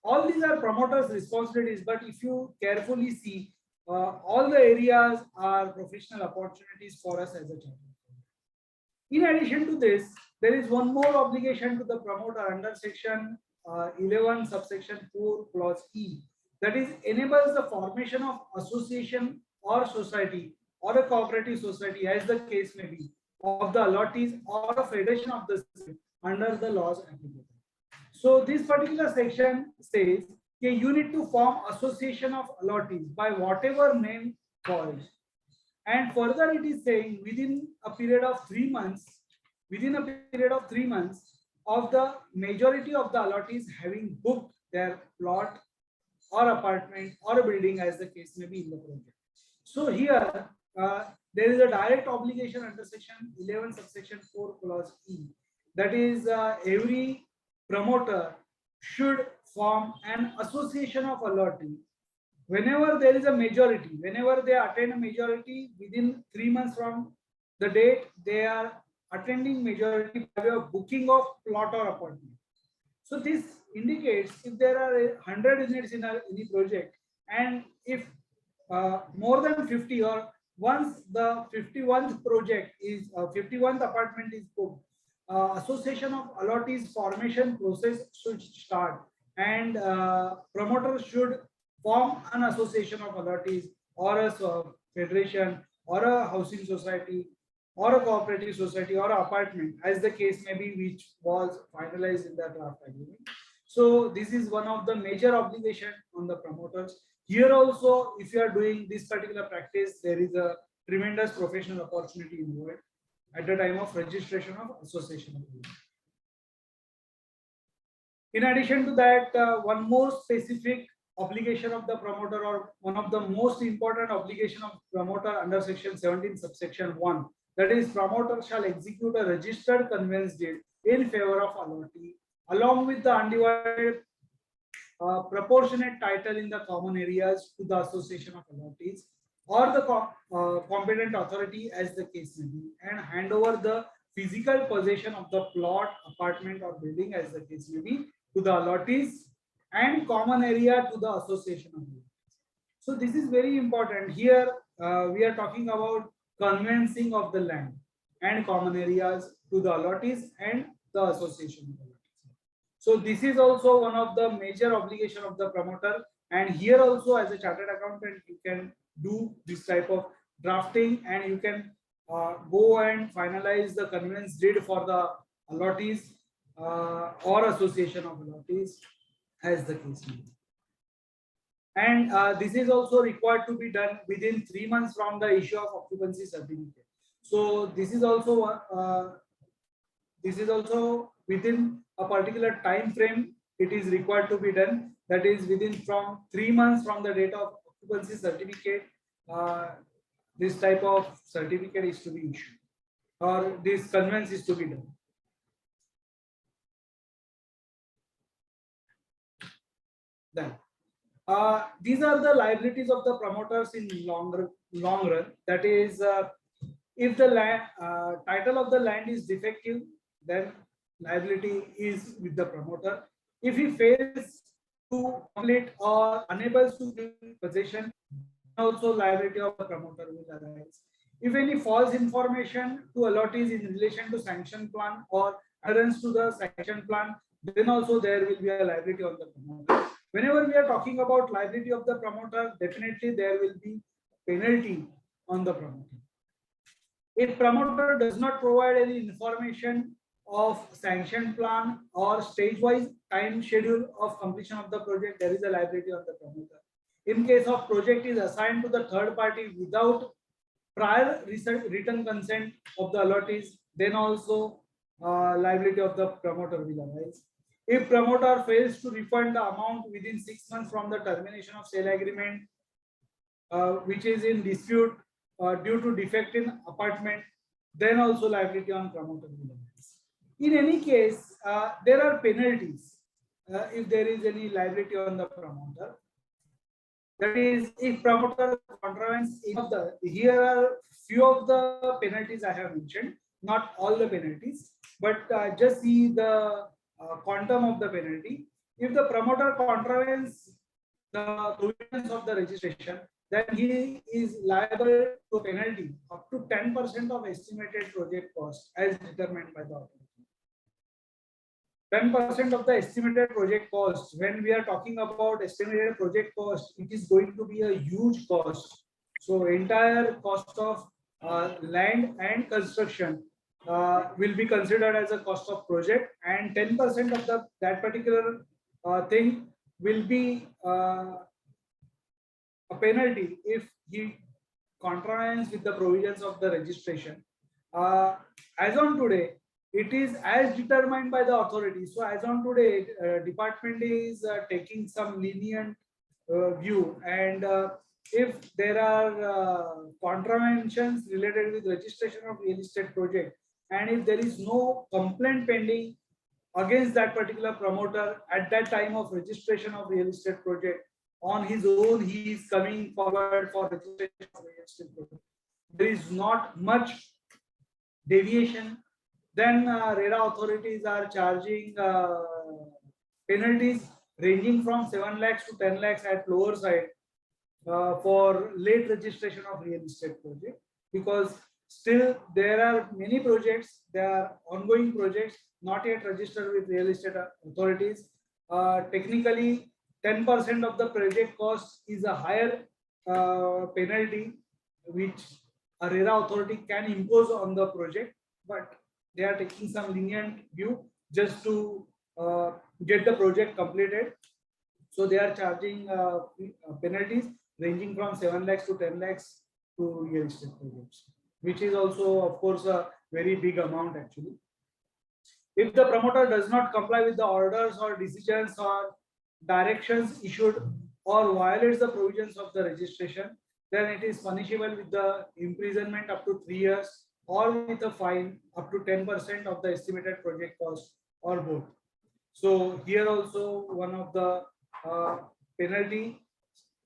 All these are promoters' responsibilities, but if you carefully see, all the areas are professional opportunities for us as a chartered. In addition to this, there is one more obligation to the promoter under section 11 subsection 4 clause E, that is enables the formation of association or society or a cooperative society, as the case may be, of the allottees or a federation of the state under the laws applicable. So this particular section says that you need to form association of allottees by whatever name calls. And further it is saying within a period of 3 months, of the majority of the allottees having booked their plot or apartment or a building, as the case may be, in the project. So here there is a direct obligation under section 11 subsection 4 clause E, that is every promoter should form an association of allottee whenever there is a majority, whenever they attain a majority within 3 months from the date they are attending majority by way of booking of plot or apartment. So this indicates if there are 100 units in any project, and if more than 50, or once the 51st project is 51st apartment is booked, association of allottees formation process should start, and promoters should form an association of allottees or a federation or a housing society or a cooperative society or an apartment, as the case may be, which was finalized in the draft agreement. So this is one of the major obligation on the promoters. Here also, if you are doing this particular practice, there is a tremendous professional opportunity involved at the time of registration of association agreement. In addition to that, one more specific obligation of the promoter, or one of the most important obligation of promoter under section 17 subsection 1, that is, promoter shall execute a registered conveyance deed in favor of allottee along with the undivided proportionate title in the common areas to the association of allottees or the competent authority, as the case may be, and hand over the physical possession of the plot, apartment or building, as the case may be, to the allottees and common area to the association of allottees. So this is very important. Here we are talking about conveyancing of the land and common areas to the allottees and the association of allottees. So this is also one of the major obligation of the promoter, and here also as a chartered accountant you can do this type of drafting, and you can go and finalize the conveyance deed for the allottees or association of allottees, as the case may be. And this is also required to be done within 3 months from the issue of occupancy certificate. So this is also within a particular time frame it is required to be done, that is within from 3 months from the date of occupancy certificate. This type of certificate is to be issued, or this conveyance is to be done. Then these are the liabilities of the promoters in long run. That is, if the land, title of the land is defective, then liability is with the promoter. If he fails to complete or unable to give possession, also liability of the promoter will arise. If any false information to allottees in relation to sanction plan or adherence to the sanction plan, then also there will be a liability on the promoter. Whenever we are talking about liability of the promoter, definitely there will be penalty on the promoter. If promoter does not provide any information of sanction plan or stage-wise time schedule of completion of the project, there is a liability on the promoter. In case of project is assigned to the third party without prior written consent of the allottees, then also liability of the promoter will arise. If promoter fails to refund the amount within 6 months from the termination of sale agreement, which is in dispute due to defect in apartment, then also liability on promoter will arise. In any case, there are penalties if there is any liability on the promoter. That is, if promoter contravenes any of the, here are few of the penalties I have mentioned, not all the penalties, but just see the quantum of the penalty. If the promoter contravenes the provisions of the registration, then he is liable to a penalty up to 10% of estimated project cost as determined by the authority. 10% of the estimated project cost. When we are talking about estimated project cost, it is going to be a huge cost. So entire cost of land and construction will be considered as a cost of project, and 10% of that particular thing will be a penalty if he contravenes with the provisions of the registration. As on today, it is as determined by the authority. So as on today, department is taking some lenient view, and if there are contraventions related with registration of real estate project, and if there is no complaint pending against that particular promoter at that time of registration of real estate project, on his own he is coming forward for registration of real estate project, there is not much deviation, then RERA authorities are charging penalties ranging from 7 lakhs to 10 lakhs at lower side for late registration of real estate project, because still there are many projects, there are ongoing projects not yet registered with real estate authorities. Technically 10% of the project cost is a higher penalty which a RERA authority can impose on the project, but they are taking some lenient view just to get the project completed. So they are charging penalties ranging from 7 lakhs to 10 lakhs to real estate projects, which is also, of course, a very big amount actually. If the promoter does not comply with the orders or decisions or directions issued or violates the provisions of the registration, then it is punishable with the imprisonment up to 3 years or with a fine up to 10% of the estimated project cost or both. So here also one of the penalty,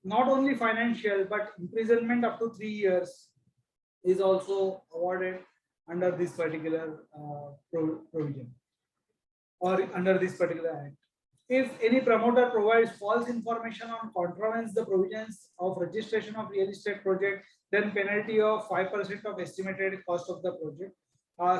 not only financial but imprisonment up to 3 years is also awarded under this particular provision or under this particular act. If any promoter provides false information on contravenes the provisions of registration of real estate project, then penalty of 5% of estimated cost of the project.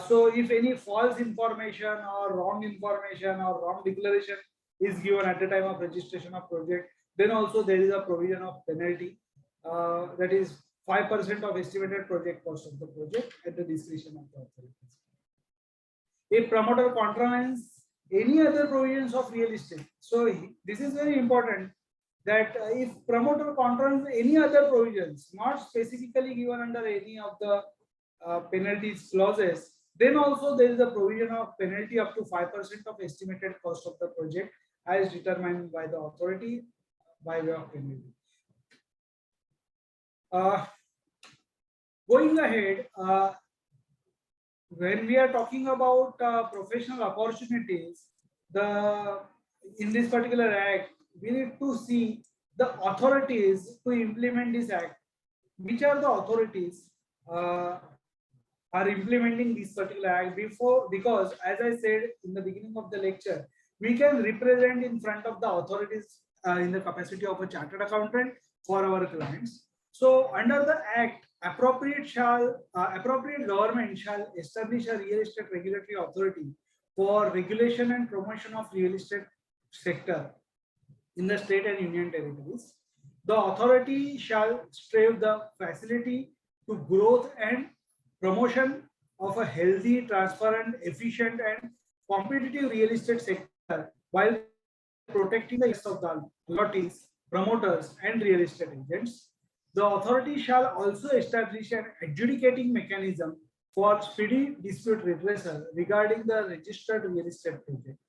So if any false information or wrong declaration is given at the time of registration of project, then also there is a provision of penalty, that is 5% of estimated project cost of the project at the discretion of the authorities. If promoter contravenes any other provisions of real estate, so this is very important, that if promoter contravenes any other provisions not specifically given under any of the penalties clauses, then also there is a provision of penalty up to 5% of estimated cost of the project as determined by the authority by way of penalty. Going ahead, when we are talking about professional opportunities, in this particular act, we need to see the authorities to implement this act. Which are the authorities are implementing this particular act because as I said in the beginning of the lecture, we can represent in front of the authorities in the capacity of a chartered accountant for our clients. So under the act, appropriate government shall establish a real estate regulatory authority for regulation and promotion of real estate sector in the state and union territories. The authority shall strive the facility to growth and promotion of a healthy, transparent, efficient and competitive real estate sector while protecting the interests of the allottees, promoters and real estate agents. The authority shall also establish an adjudicating mechanism for speedy dispute redressal regarding the registered real estate project.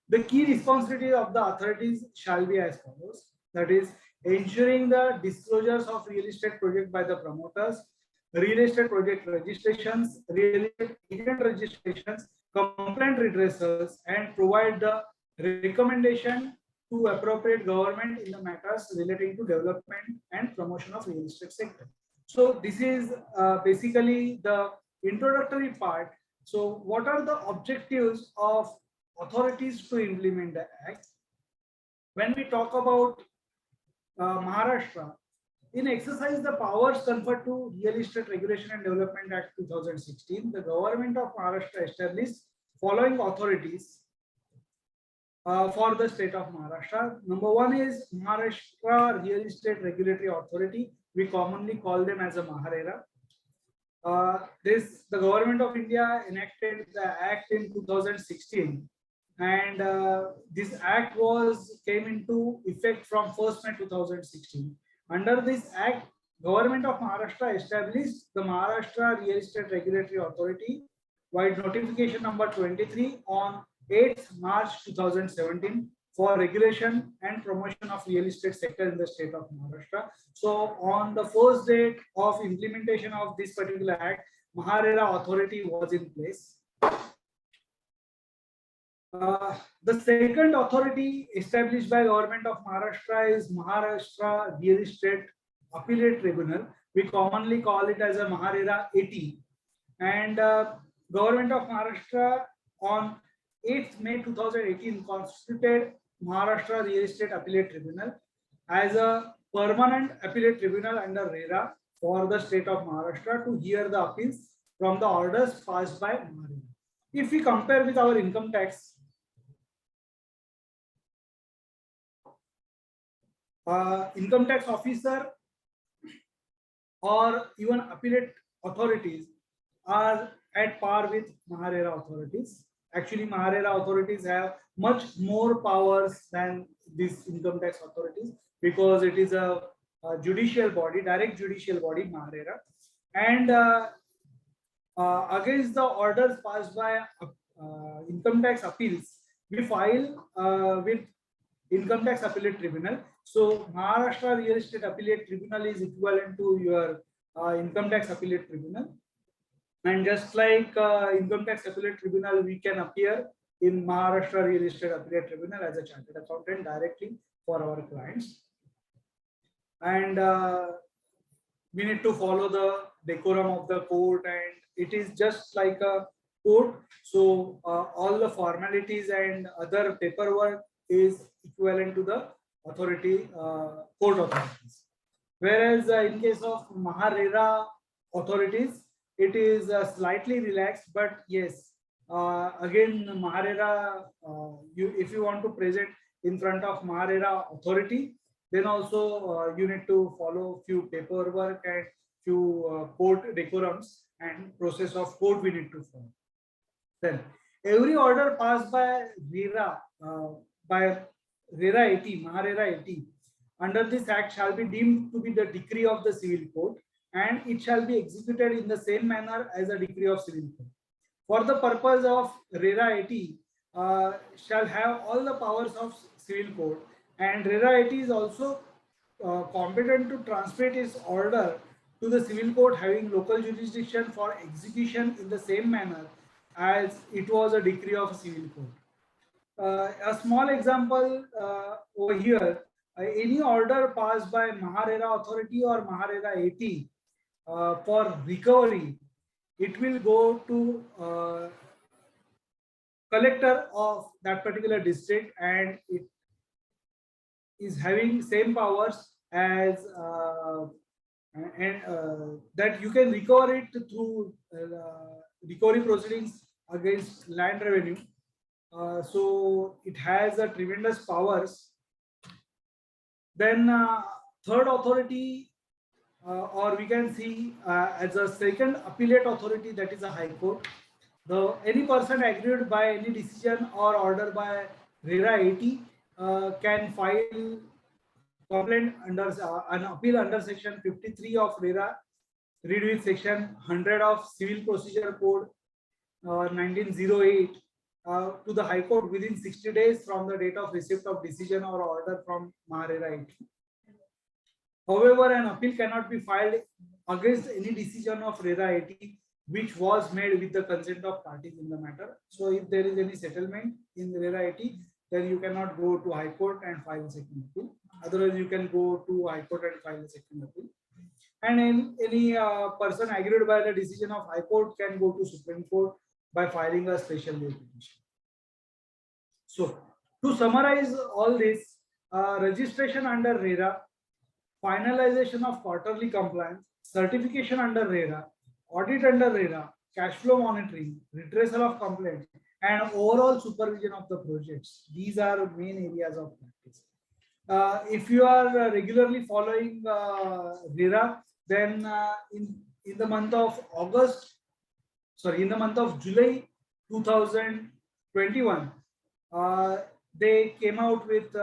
The key responsibility of the authorities shall be as follows, that is, ensuring the disclosures of real estate project by the promoters, real estate project registrations, real estate agent registrations, complaint redressals, and provide the recommendation to appropriate government in the matters relating to development and promotion of real estate sector. So this is basically the introductory part. So what are the objectives of authorities to implement the act? When we talk about Maharashtra, in exercise the powers conferred to Real Estate Regulation and Development Act 2016, the government of Maharashtra established following authorities for the state of Maharashtra. Number one is Maharashtra Real Estate Regulatory Authority. We commonly call them as a MAHARERA. The government of India enacted the act in 2016, and this act came into effect from 1st May 2016. Under this act, Government of Maharashtra established the Maharashtra Real Estate Regulatory Authority by notification number 23 on 8th March 2017 for regulation and promotion of real estate sector in the state of Maharashtra. So on the first date of implementation of this particular act, MahaRERA authority was in place. The second authority established by government of Maharashtra is Maharashtra Real Estate Appellate Tribunal. We commonly call it as a MahaRERA 80. And government of Maharashtra on 8th May 2018 constituted Maharashtra Real Estate Appellate Tribunal as a permanent appellate tribunal under RERA for the state of Maharashtra to hear the appeals from the orders passed by MahaRERA. If we compare with our income tax, income tax officer or even appellate authorities are at par with MahaRERA authorities. Actually, MahaRERA authorities have much more powers than these income tax authorities because it is a judicial body, direct judicial body, MahaRERA. And against the orders passed by income tax appeals, we file with Income Tax Appellate Tribunal. So Maharashtra Real Estate Appellate Tribunal is equivalent to your Income Tax Appellate Tribunal. And just like Income Tax Appellate Tribunal, we can appear in Maharashtra Real Estate Appellate Tribunal as a chartered accountant directly for our clients. And we need to follow the decorum of the court, and it is just like a court. So all the formalities and other paperwork is equivalent to the authority, court authorities. Whereas in case of MahaRERA authorities, it is slightly relaxed, but yes, again, MahaRERA, if you want to present in front of MahaRERA authority, then also you need to follow few paperwork and few court decorums and process of court we need to follow. Then every order passed by RERA, by RERA 80, MahaRERA 80, under this act shall be deemed to be the decree of the civil court, and it shall be executed in the same manner as a decree of civil court. For the purpose of RERA 80, shall have all the powers of civil court, and RERA 80 is also competent to transmit its order to the civil court having local jurisdiction for execution in the same manner as it was a decree of civil court. A small example over here, any order passed by MahaRERA authority or MahaRERA 80 for recovery, it will go to collector of that particular district, and it is having same powers as that you can recover it through recovery proceedings against land revenue. So it has a tremendous powers. Then third authority, or we can see as a second appellate authority, that is a High Court. Any person aggrieved by any decision or order by RERA 80 can file complaint under an appeal under section 53 of RERA, read with section 100 of Civil Procedure Code 1908 to the High Court within 60 days from the date of receipt of decision or order from MahaRERA 80. However, an appeal cannot be filed against any decision of RERA 80 which was made with the consent of parties in the matter. So if there is any settlement in the RERA 80, then you cannot go to High Court and file a second appeal. Otherwise, you can go to High Court and file a second appeal. And any person aggrieved by the decision of High Court can go to Supreme Court by filing a special leave petition. So to summarize all this, registration under RERA, finalization of quarterly compliance, certification under RERA, audit under RERA, cash flow monitoring, redressal of complaints, and overall supervision of the projects. These are main areas of practice. If you are regularly following RERA, then in the month of July 2021, they came out with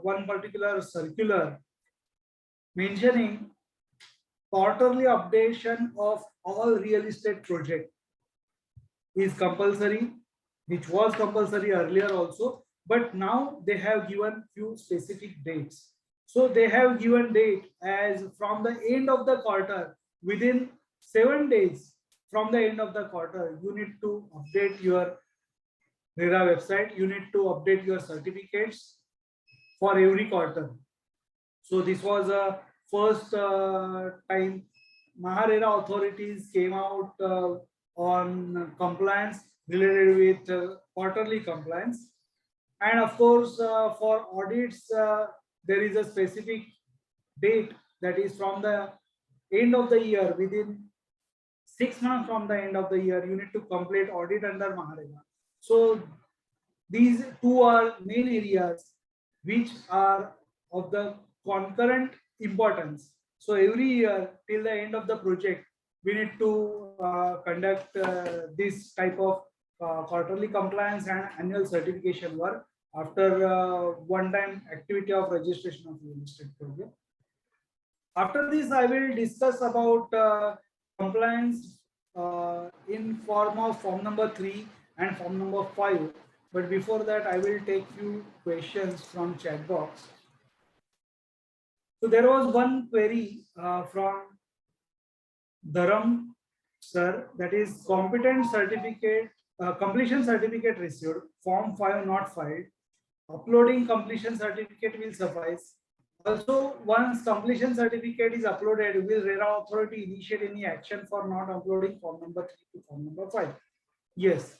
one particular circular mentioning quarterly updation of all real estate project is compulsory, which was compulsory earlier also, but now they have given few specific dates. So they have given date as from the end of the quarter, within 7 days from the end of the quarter, you need to update your RERA website, you need to update your certificates for every quarter. So this was a first time MahaRERA authorities came out on compliance related with quarterly compliance. And of course, for audits, there is a specific date, that is from the end of the year. Within 6 months from the end of the year, you need to complete audit under MahaRERA. So these two are main areas which are of the concurrent importance. So every year till the end of the project, we need to conduct this type of quarterly compliance and annual certification work after one-time activity of registration of real estate project. After this, I will discuss about compliance in form of form number 3 and form number 5. But before that, I will take few questions from chat box. So there was one query from Dharam sir, that is completion certificate received, form 5 not filed. Uploading completion certificate will suffice. Also, once completion certificate is uploaded, will RERA authority initiate any action for not uploading form number 3 to form number 5? Yes,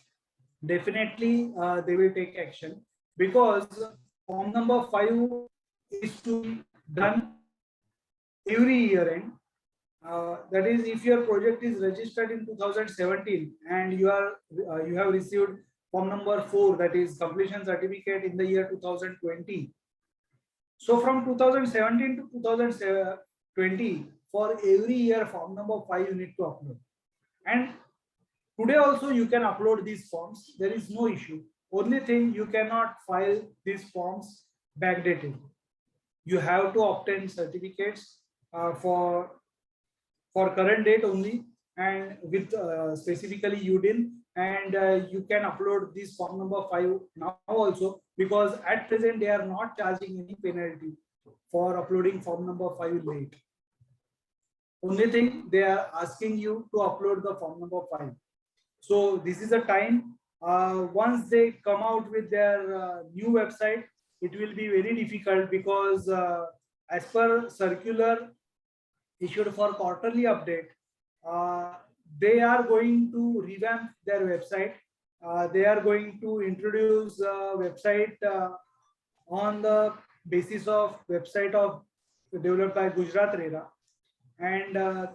definitely they will take action, because form number 5 is to be done every year end. That is, if your project is registered in 2017 and you have received form number 4, that is completion certificate in the year 2020. So from 2017 to 2020, for every year form number 5 you need to upload. And today also you can upload these forms. There is no issue. Only thing, you cannot file these forms backdated. You have to obtain certificates for current date only, and with specifically UDIN, and you can upload this form number 5 now also, because at present they are not charging any penalty for uploading form number 5 late. Only thing, they are asking you to upload the form number 5. So this is a time. Once they come out with their new website, it will be very difficult, because as per circular issued for quarterly update, they are going to revamp their website. They are going to introduce a website on the basis of website of developed by Gujarat RERA. And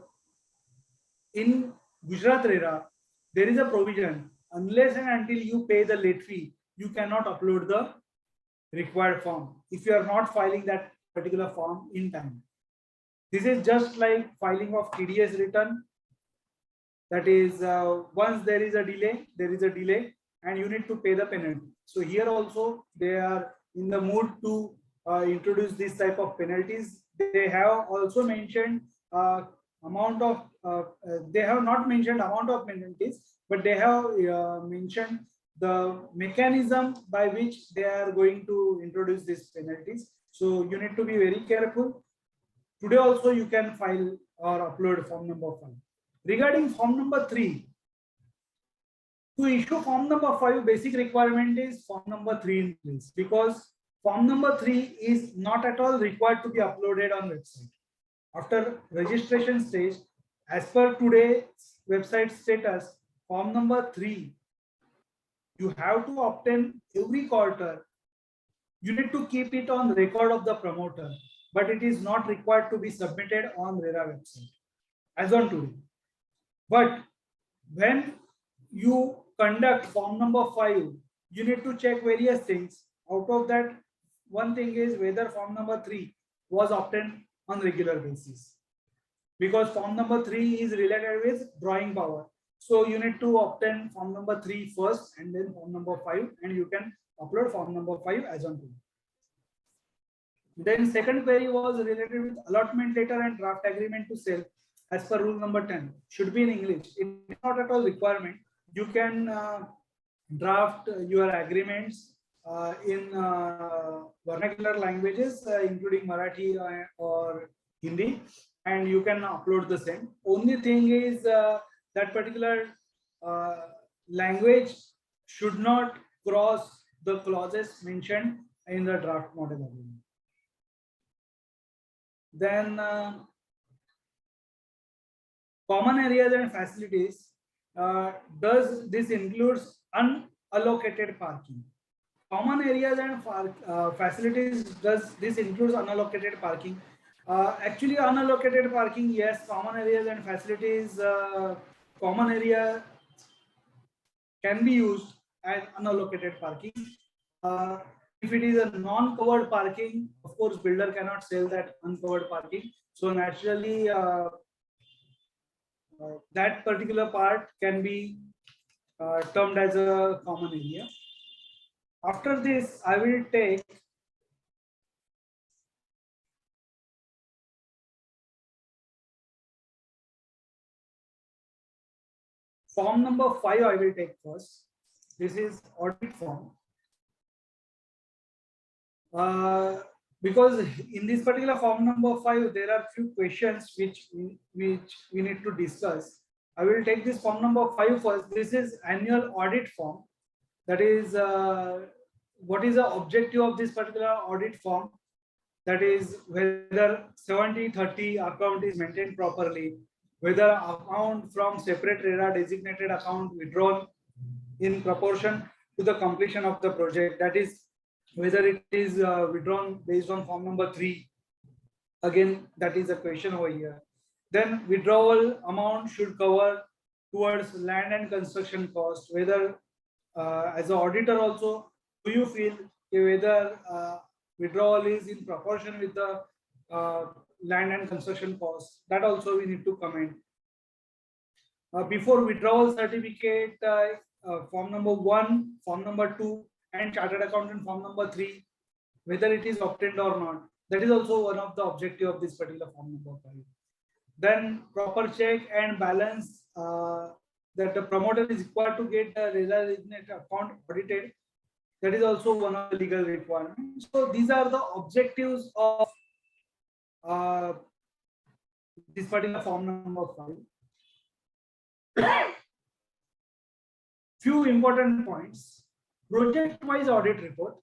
in Gujarat RERA, there is a provision, unless and until you pay the late fee, you cannot upload the required form if you are not filing that particular form in time. This is just like filing of TDS return. That is, once there is a delay, and you need to pay the penalty. So here also they are in the mood to introduce this type of penalties. They have also mentioned amount of, they have not mentioned amount of penalties, but they have mentioned the mechanism by which they are going to introduce these penalties. So you need to be very careful. Today also you can file or upload form number 5. Regarding form number 3, to issue form number 5, basic requirement is form number 3 in place, because form number 3 is not at all required to be uploaded on website. After registration stage, as per today's website status, form number 3, you have to obtain every quarter. You need to keep it on record of the promoter, but it is not required to be submitted on RERA website as on today. But when you conduct form number 5, you need to check various things. Out of that, one thing is whether form number 3 was obtained on regular basis, because form number 3 is related with drawing power. So you need to obtain form number 3 first, and then form number 5, and you can upload form number 5 as on today. Then second query was related with allotment letter and draft agreement to sell. as per rule number 10 should be in English. It's not at all requirement. You can draft your agreements in vernacular languages, including Marathi or Hindi, and you can upload the same. Only thing is that particular language should not cross the clauses mentioned in the draft model agreement. Then common areas and facilities, does this includes unallocated parking? Common areas and facilities, does this includes unallocated parking? Actually, unallocated parking, yes. Common areas and facilities, common area can be used as unallocated parking. If it is a non-covered parking, of course, builder cannot sell that uncovered parking. So naturally, that particular part can be termed as a common area. After this, I will take form number 5. I will take first. This is audit form. Because in this particular form number 5, there are few questions which we need to discuss. I will take this form number 5 first. This is annual audit form. That is, what is the objective of this particular audit form? That is whether 70/30 account is maintained properly, whether account from separate RERA designated account withdrawn in proportion to the completion of the project. That is, whether it is withdrawn based on form number 3. Again, that is a question over here. Then withdrawal amount should cover towards land and construction cost. Whether as an auditor also, do you feel whether withdrawal is in proportion with the land and construction cost? That also we need to comment. Before withdrawal certificate, form number 1, form number 2, and chartered accountant form number 3, whether it is obtained or not. That is also one of the objective of this particular form number 5. Then proper check and balance, that the promoter is required to get the RERA designated account audited. That is also one of the legal requirements. So these are the objectives of this particular form number 5. Few important points. Project-wise audit report.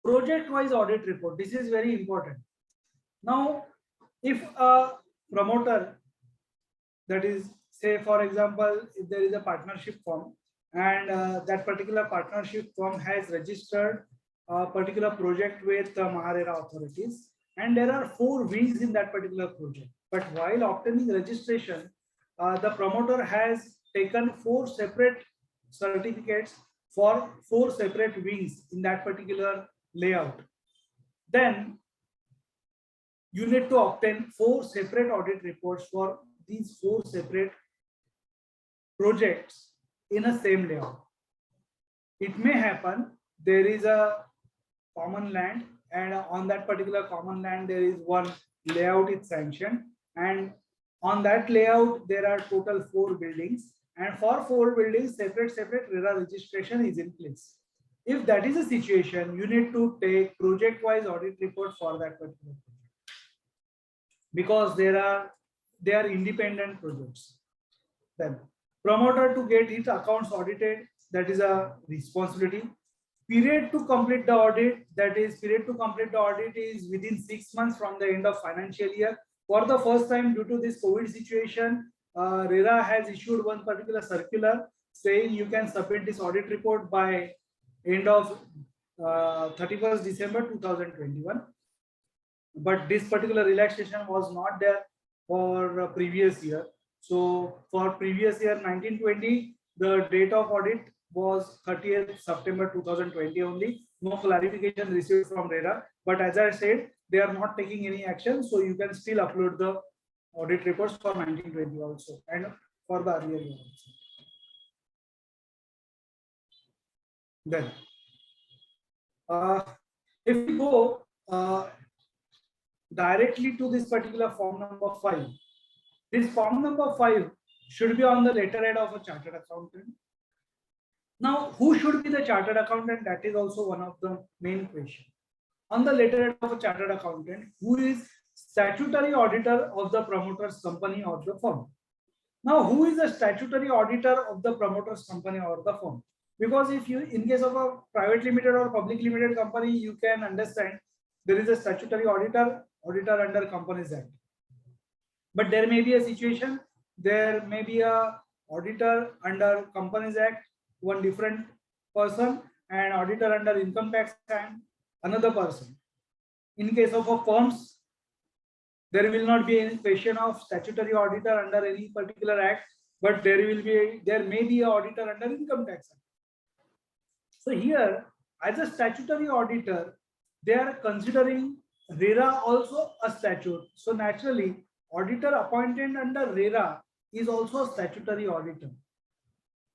Project-wise audit report. This is very important. Now, if a promoter, that is, say for example, if there is a partnership firm, and that particular partnership firm has registered a particular project with MahaRERA authorities, and there are 4 wings in that particular project. But while obtaining registration, the promoter has taken 4 separate certificates for 4 separate wings in that particular layout. Then you need to obtain 4 separate audit reports for these 4 separate projects in a same layout. It may happen there is a common land, and on that particular common land there is one layout is sanctioned, and on that layout there are total 4 buildings, and for 4 buildings separate RERA registration is in place. If that is a situation, you need to take project-wise audit report for that particular project, because they are independent projects. Then promoter to get his accounts audited, that is a responsibility. Period to complete the audit, that is period to complete the audit is within 6 months from the end of financial year. For the first time, due to this COVID situation, RERA has issued one particular circular saying you can submit this audit report by end of 31st December 2021. But this particular relaxation was not there for previous year. So for previous year 1920, the date of audit was 30th September 2020 only. No clarification received from RERA. But as I said, they are not taking any action, so you can still upload the audit reports for 1920 also, and for the earlier year also. Then, if we go directly to this particular form number 5, this form number 5 should be on the letterhead of a chartered accountant. Now, who should be the chartered accountant? That is also one of the main questions. On the letterhead of a chartered accountant, who is statutory auditor of the promoter's company or the firm. Now, who is the statutory auditor of the promoter's company or the firm? Because if you, in case of a private limited or public limited company, you can understand there is a statutory auditor under Companies Act. But there may be a situation, there may be a auditor under Companies Act, one different person, and auditor under Income Tax Act, another person. In case of a firms, there will not be any question of statutory auditor under any particular act, but there may be an auditor under Income Tax Act. So here, as a statutory auditor, they are considering RERA also a statute. So naturally, auditor appointed under RERA is also a statutory auditor.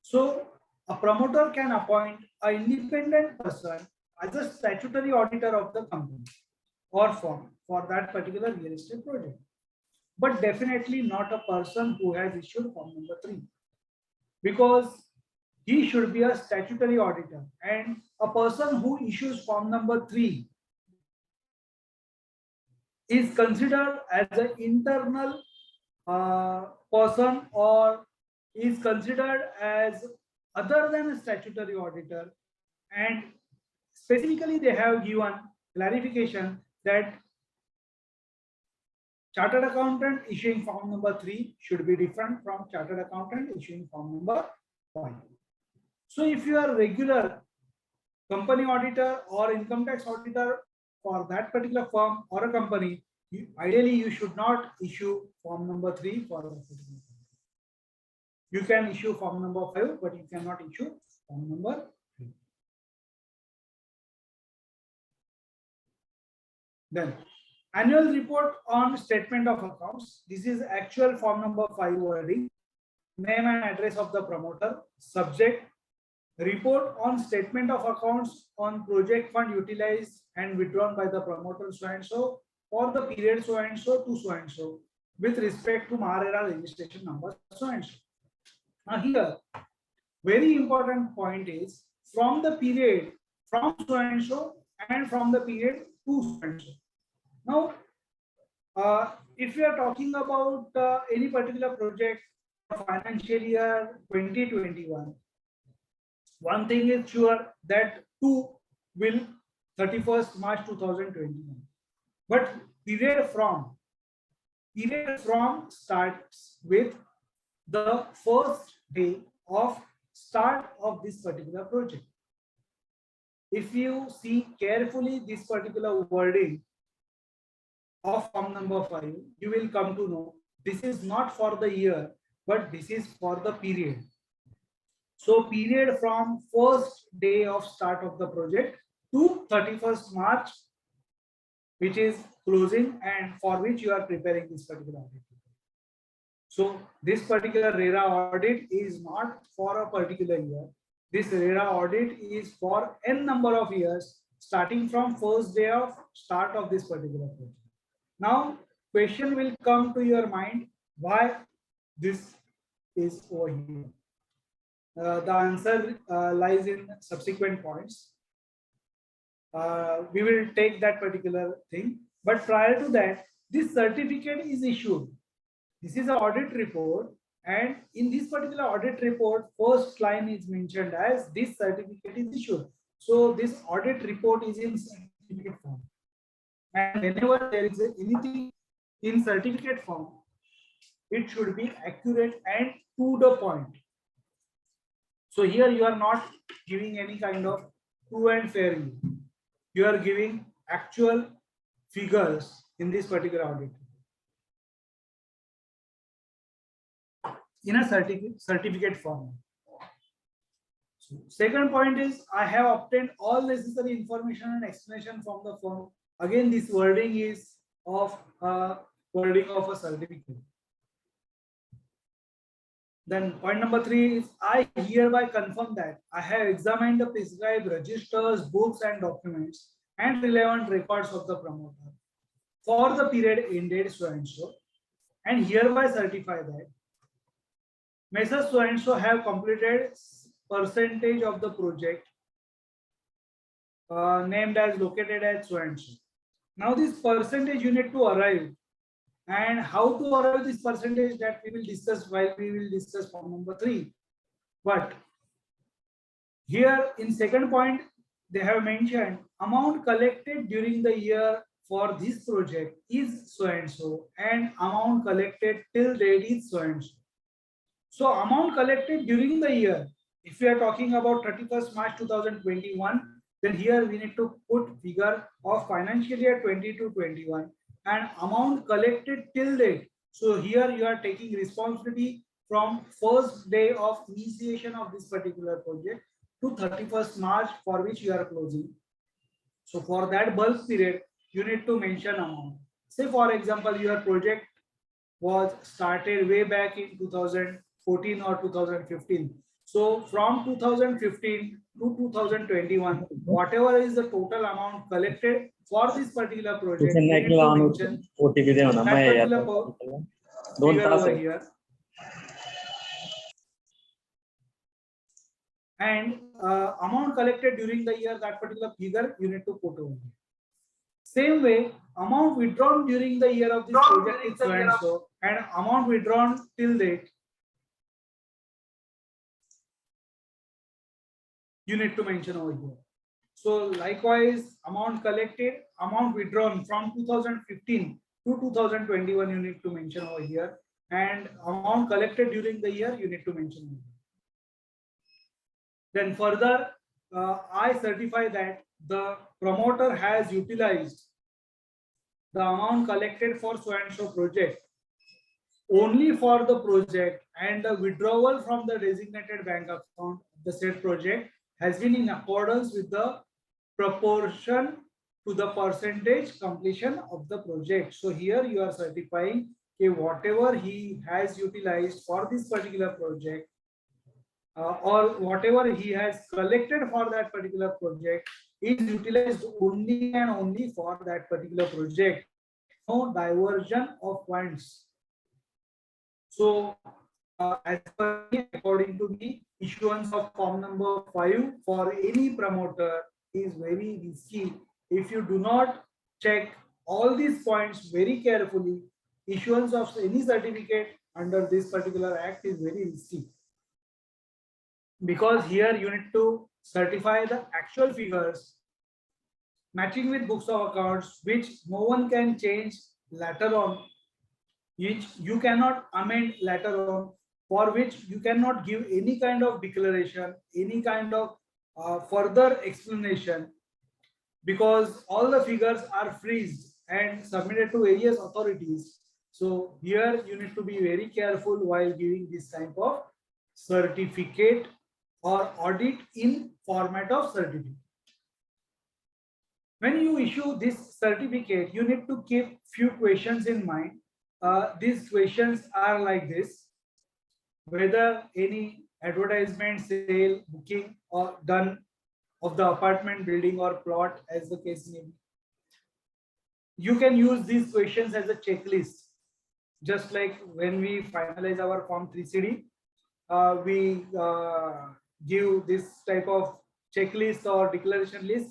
So a promoter can appoint an independent person as a statutory auditor of the company or firm for that particular real estate project, but definitely not a person who has issued form number 3, because he should be a statutory auditor, and a person who issues form number 3 is considered as an internal person, or is considered as other than a statutory auditor. And specifically they have given clarification that chartered accountant issuing form number 3 should be different from chartered accountant issuing form number 5. So if you are regular company auditor or income tax auditor for that particular firm or a company, ideally you should not issue form number 3 for that particular company. You can issue form number 5, but you cannot issue form number 3. Then annual report on statement of accounts. This is actual form number 5 wording. Name and address of the promoter. Subject: report on statement of accounts on project fund utilized and withdrawn by the promoter so and so for the period so and so to so and so with respect to MARERA registration number so and so. Now here, very important point is from the period from so and so and from the period to so and so. Now, if we are talking about any particular project for financial year 2021, one thing is sure that 2 will 31st March 2021. But period from starts with the first day of start of this particular project. If you see carefully this particular wording of form number 5, you will come to know this is not for the year, but this is for the period. So period from first day of start of the project to 31st March, which is closing and for which you are preparing this particular audit. So this particular RERA audit is not for a particular year. This RERA audit is for n number of years starting from first day of start of this particular project. Now, question will come to your mind, why this is over here. The answer lies in subsequent points. We will take that particular thing. But prior to that, this certificate is issued. This is an audit report. And in this particular audit report, first line is mentioned as this certificate is issued. So this audit report is in certificate form. And whenever there is anything in certificate form, it should be accurate and to the point. So here you are not giving any kind of true and fair view. You are giving actual figures in this particular audit in a certificate form. So second point is, I have obtained all necessary information and explanation from the firm. Again, this wording is of wording of a certificate. Then point number 3 is I hereby confirm that I have examined the prescribed registers, books and documents and relevant records of the promoter for the period ended so and hereby certify that Messrs so and so have completed percentage of the project named as located at so and so. Now this percentage you need to arrive, and how to arrive this percentage that we will discuss while we will discuss point number 3. But here in second point they have mentioned amount collected during the year for this project is so and amount collected till date is so and so. So amount collected during the year, if we are talking about 31st March 2021, then here we need to put figure of financial year 20-21 and amount collected till date. So here you are taking responsibility from first day of initiation of this particular project to 31st March for which you are closing. So for that bulk period, you need to mention amount. Say for example, your project was started way back in 2014 or 2015. So from 2015 to 2021, whatever is the total amount collected for this particular project, you need to mention that particular figure over here. And amount collected during the year, that particular figure you need to put over here. Same way, amount withdrawn during the year of this project is so and so, and amount withdrawn till date you need to mention over here. So likewise, amount collected, amount withdrawn from 2015 to 2021 you need to mention over here, and amount collected during the year you need to mention over here. Then further, I certify that the promoter has utilized the amount collected for so and so project only for the project, and the withdrawal from the designated bank account of the said project has been in accordance with the proportion to the percentage completion of the project. So here you are certifying whatever he has utilized for this particular project or whatever he has collected for that particular project is utilized only and only for that particular project. No diversion of funds. So as per me, according to me, issuance of form number 5 for any promoter is very risky. If you do not check all these points very carefully, issuance of any certificate under this particular act is very risky. Because here you need to certify the actual figures matching with books of accounts, which no one can change later on, which you cannot amend later on, for which you cannot give any kind of declaration, any kind of further explanation, because all the figures are freezed and submitted to various authorities. So here you need to be very careful while giving this type of certificate or audit in format of certificate. When you issue this certificate, you need to keep few questions in mind. These questions are like this: whether any advertisement, sale, booking or done of the apartment building or plot, as the case may be. You can use these questions as a checklist. Just like when we finalize our form 3CD, we give this type of checklist or declaration list.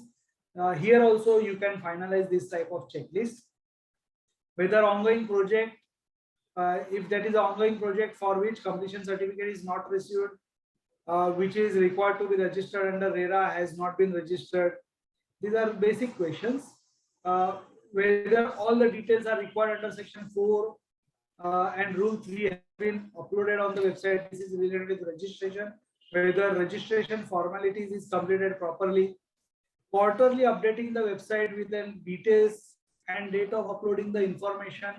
Here also you can finalize this type of checklist. Whether ongoing project, if that is an ongoing project for which completion certificate is not received, which is required to be registered under RERA has not been registered. These are basic questions. Whether all the details are required under section 4 and rule 3 have been uploaded on the website. This is related with registration. Whether registration formalities is completed properly. Quarterly updating the website with the details and date of uploading the information.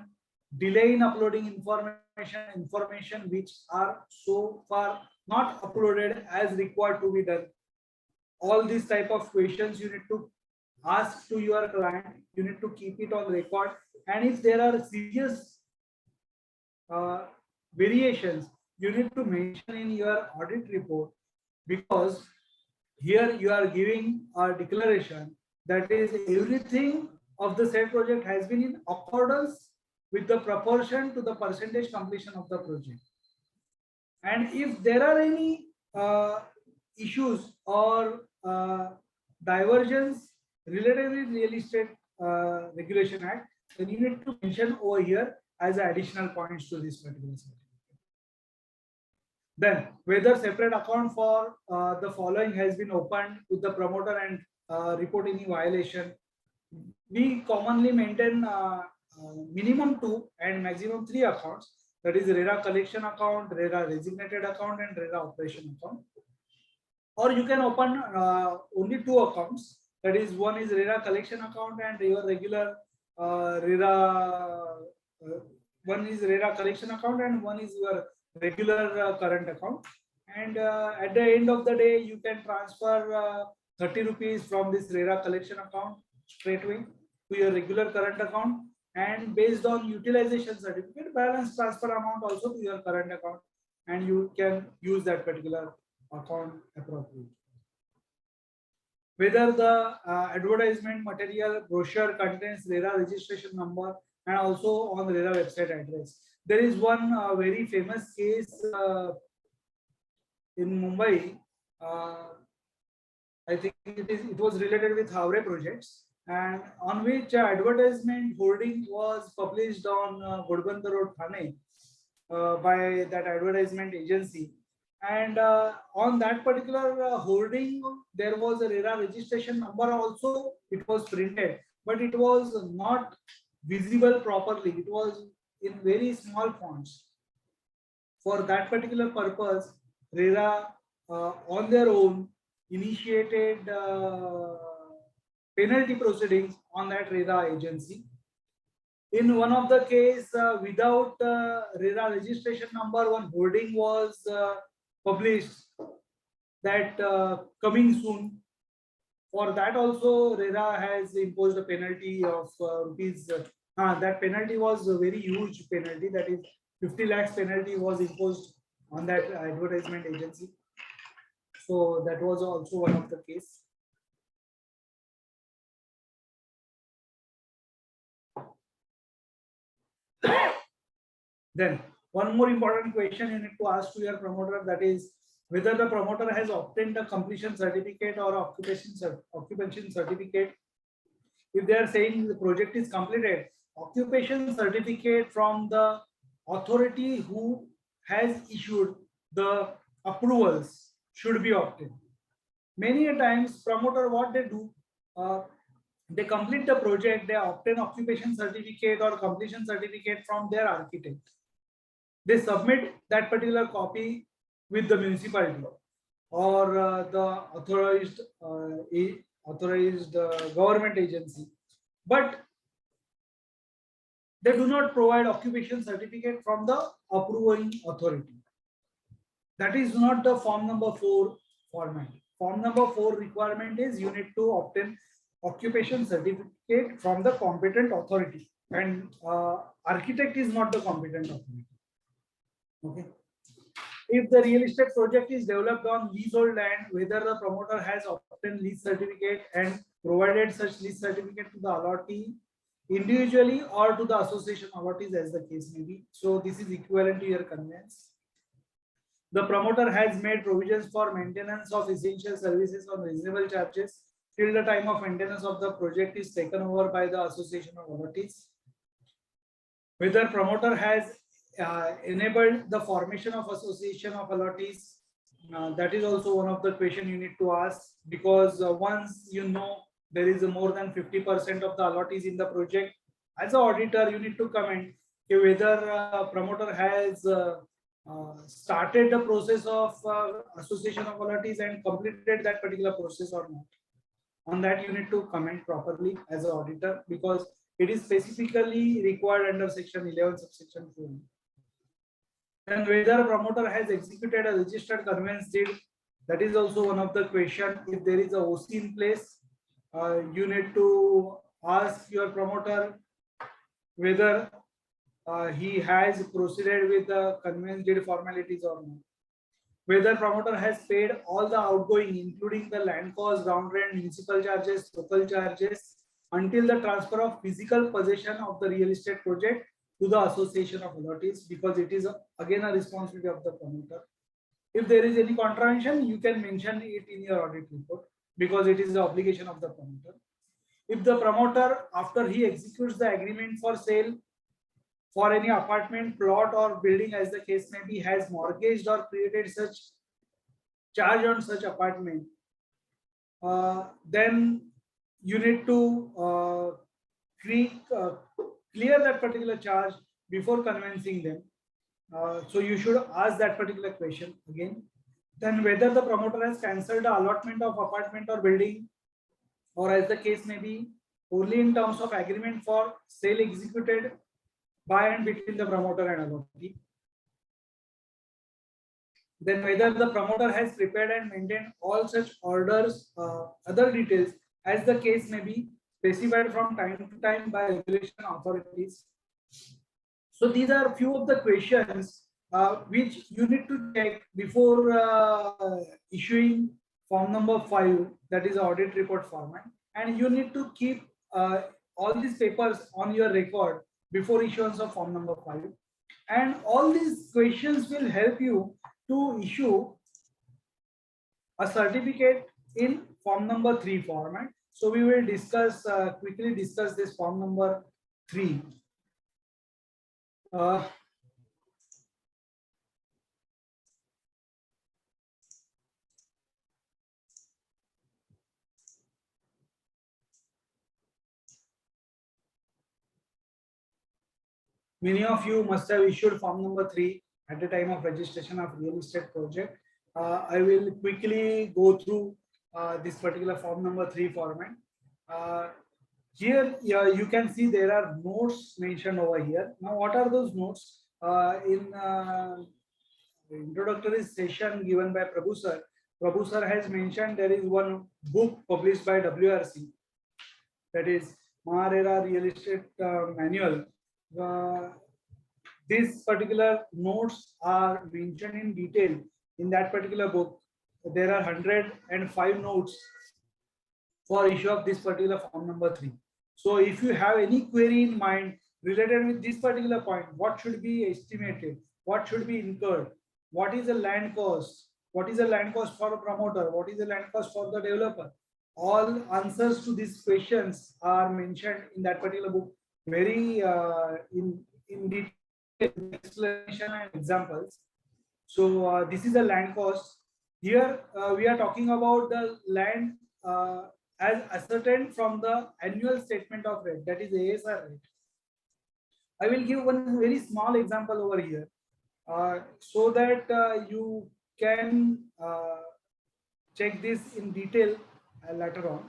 Delay in uploading information which are so far not uploaded as required to be done. All these type of questions you need to ask to your client. You need to keep it on record, and if there are serious variations you need to mention in your audit report, because here you are giving a declaration that is everything of the said project has been in accordance with the proportion to the percentage completion of the project. And if there are any issues or divergence related with Real Estate Regulation Act, then you need to mention over here as additional points to this particular certificate. Then whether separate account for the following has been opened with the promoter and report any violation. We commonly maintain minimum 2 and maximum 3 accounts, that is RERA collection account, RERA designated account, and RERA operation account. Or you can open only 2 accounts, that is one is RERA collection account and your regular RERA, one is RERA collection account and one is your regular current account. And at the end of the day, you can transfer 30 rupees from this RERA collection account straight away to your regular current account, and based on utilization certificate, balance transfer amount also to your current account, and you can use that particular account appropriately. Whether the advertisement material brochure contains RERA registration number and also on the RERA website address. There is one very famous case in Mumbai. I think it was related with Havre projects, and on which advertisement hoarding was published on Ghodbunder Road, Thane, by that advertisement agency. And on that particular hoarding, there was a RERA registration number also. It was printed, but it was not visible properly. It was in very small fonts. For that particular purpose, RERA on their own initiated penalty proceedings on that RERA agency. In one of the case, without RERA registration number, one hoarding was published that coming soon. For that also, RERA has imposed a penalty of rupees. That penalty was a very huge penalty. That is 50 lakhs penalty was imposed on that advertisement agency. So that was also one of the case. Then one more important question you need to ask to your promoter, that is whether the promoter has obtained a completion certificate or occupation certificate. If they are saying the project is completed, occupation certificate from the authority who has issued the approvals should be obtained. Many a times promoter, what they do, they complete the project, they obtain occupation certificate or completion certificate from their architect. They submit that particular copy with the municipality or the authorized government agency, but they do not provide occupation certificate from the approving authority. That is not the form number 4 format. Form number 4 requirement is you need to obtain occupation certificate from the competent authority, and architect is not the competent authority. Okay. If the real estate project is developed on leasehold land, whether the promoter has obtained lease certificate and provided such lease certificate to the allottee individually or to the association allottees, as the case may be. So this is equivalent to your conveyance. The promoter has made provisions for maintenance of essential services on reasonable charges till the time of maintenance of the project is taken over by the association of allottees. Whether promoter has enabled the formation of association of allottees, that is also one of the questions you need to ask, because once you know there is more than 50% of the allottees in the project, as an auditor you need to comment whether promoter has started the process of association of allottees and completed that particular process or not. On that you need to comment properly as an auditor, because it is specifically required under section 11 subsection 4. And whether a promoter has executed a registered conveyance deed, that is also one of the questions. If there is a OC in place, you need to ask your promoter whether he has proceeded with the conveyance deed formalities or not. Whether promoter has paid all the outgoing, including the land cost, ground rent, municipal charges, local charges, until the transfer of physical possession of the real estate project to the association of allottees, because it is again a responsibility of the promoter. If there is any contravention, you can mention it in your audit report, because it is the obligation of the promoter. If the promoter, after he executes the agreement for sale for any apartment, plot, or building, as the case may be, has mortgaged or created such charge on such apartment, then you need to clear that particular charge before convincing them. So you should ask that particular question again. Then whether the promoter has cancelled the allotment of apartment or building, or as the case may be, only in terms of agreement for sale executed by and between the promoter and allottee. Then whether the promoter has prepared and maintained all such orders, other details, as the case may be, specified from time to time by regulation authorities. So these are few of the questions which you need to check before issuing form number 5, that is audit report format, and you need to keep all these papers on your record before issuance of form number 5. And all these questions will help you to issue a certificate in form number 3 format. So we will discuss quickly discuss this form number 3. Many of you must have issued form number 3 at the time of registration of real estate project. I will quickly go through this particular form number 3 format. Here you can see there are notes mentioned over here. Now, what are those notes? In the introductory session given by Prabhu sir has mentioned there is one book published by WRC, that is Maharera Real Estate Manual. These particular notes are mentioned in detail in that particular book. There are 105 notes for issue of this particular form number 3. So if you have any query in mind related with this particular point, what should be estimated, what should be incurred, what is the land cost, what is the land cost for a promoter, what is the land cost for the developer, all answers to these questions are mentioned in that particular book, very in detail explanation and examples. So this is the land cost. Here we are talking about the land as ascertained from the annual statement of rate, that is ASR rate. I will give one very small example over here so that you can check this in detail later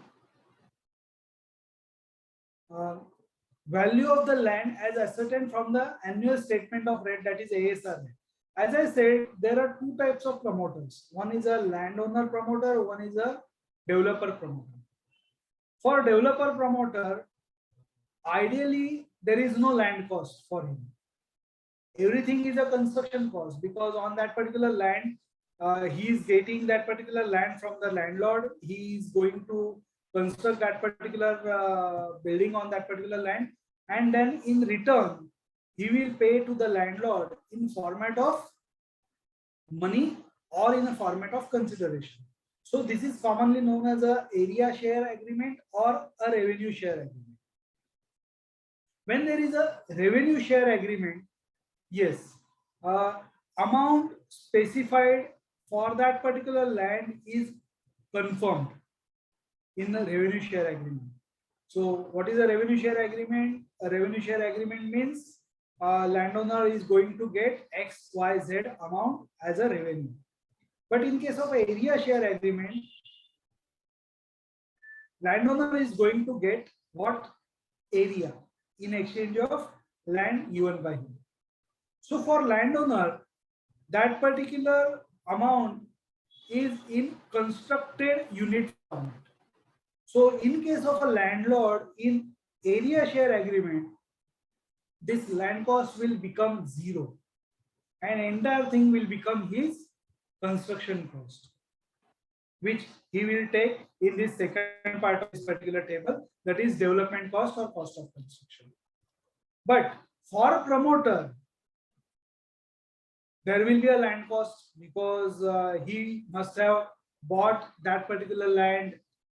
on. Value of the land as ascertained from the annual statement of rate, that is ASR rate. As I said, there are two types of promoters. One is a landowner promoter, one is a developer promoter. For developer promoter, ideally there is no land cost for him. Everything is a construction cost, because on that particular land, he is getting that particular land from the landlord. He is going to construct that particular building on that particular land, and then in return he will pay to the landlord in format of money or in a format of consideration. So this is commonly known as a area share agreement or a revenue share agreement. When there is a revenue share agreement, yes, amount specified for that particular land is confirmed in the revenue share agreement. So what is a revenue share agreement? A revenue share agreement means landowner is going to get XYZ amount as a revenue. But in case of area share agreement, landowner is going to get what? Area in exchange of land given by him. So for landowner, that particular amount is in constructed unit format. So in case of a landlord in area share agreement, this land cost will become zero, and entire thing will become his construction cost, which he will take in this second part of this particular table, that is development cost or cost of construction. But for a promoter, there will be a land cost because he must have bought that particular land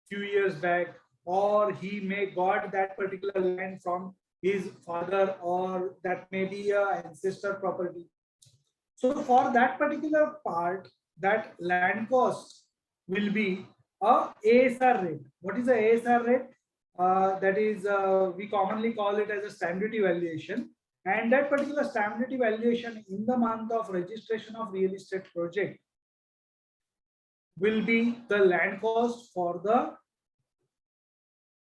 few years back, or he may got that particular land from his father, or that may be a ancestor property. So for that particular part, that land cost will be a ASR rate. What is a ASR rate? That is, we commonly call it as a stamp duty valuation. And that particular stamp duty valuation in the month of registration of real estate project will be the land cost for the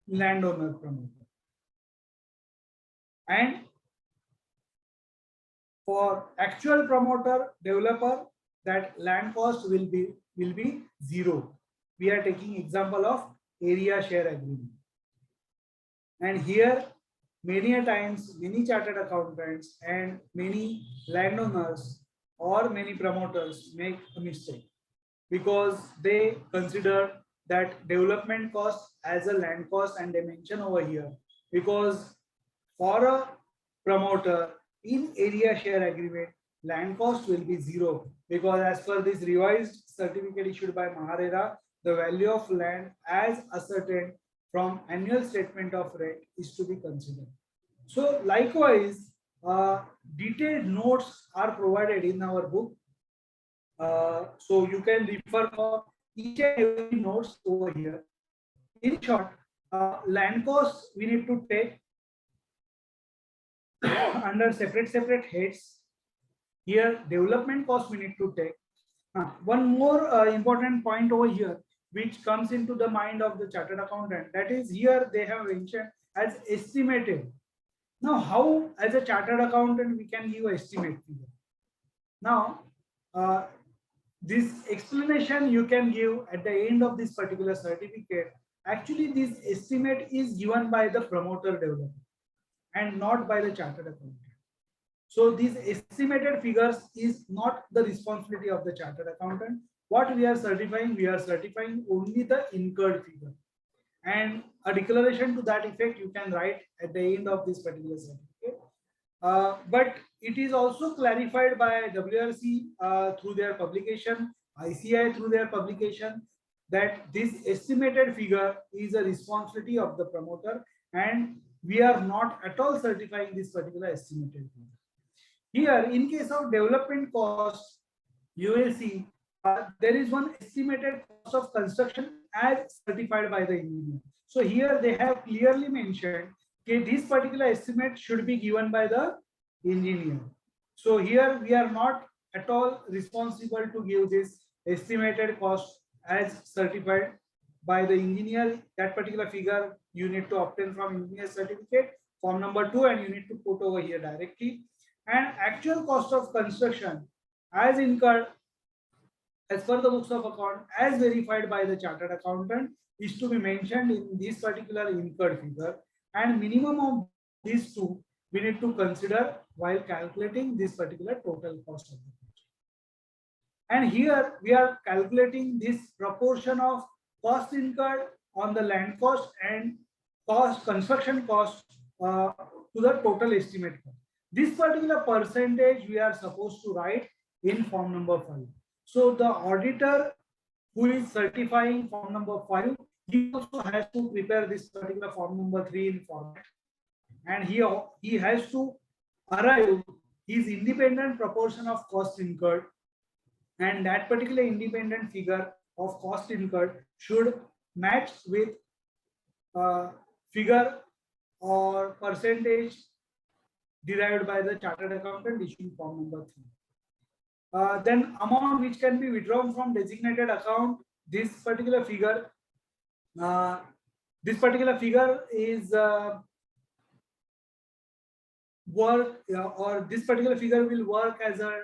landowner promoter. And for actual promoter developer, that land cost will be zero. We are taking example of area share agreement. And here many a times many chartered accountants and many landowners or many promoters make a mistake because they consider that development cost as a land cost, and they mention over here because for a promoter in area share agreement, land cost will be zero, because as per this revised certificate issued by Maharera, the value of land as ascertained from annual statement of rent is to be considered. So likewise, detailed notes are provided in our book. So you can refer for each and every notes over here. In short, land costs we need to take under separate heads. Here development cost we need to take. One more important point over here which comes into the mind of the chartered accountant, that is here they have mentioned as estimated. Now how as a chartered accountant we can give estimate figure? Now this explanation you can give at the end of this particular certificate. Actually this estimate is given by the promoter developer and not by the chartered accountant. So these estimated figures is not the responsibility of the chartered accountant. What we are certifying only the incurred figure. And a declaration to that effect you can write at the end of this particular certificate. But it is also clarified by WRC through their publication, ICI through their publication, that this estimated figure is a responsibility of the promoter, and we are not at all certifying this particular estimated figure. Here, in case of development cost, you will see there is one estimated cost of construction as certified by the engineer. So here they have clearly mentioned that this particular estimate should be given by the engineer. So here we are not at all responsible to give this estimated cost as certified by the engineer. That particular figure you need to obtain from engineer certificate, form number 2, and you need to put over here directly. And actual cost of construction as incurred as per the books of account as verified by the chartered accountant is to be mentioned in this particular incurred figure, and minimum of these two we need to consider while calculating this particular total cost of the project. And here we are calculating this proportion of cost incurred on the land cost and construction cost to the total estimate cost. This particular percentage we are supposed to write in form number 5. So the auditor who is certifying form number 5, he also has to prepare this particular form number 3 in format, and he has to arrive his independent proportion of cost incurred, and that particular independent figure of cost incurred should match with figure or percentage derived by the chartered accountant issuing form number 3. Then amount which can be withdrawn from designated account, this particular figure is work or this particular figure will work as a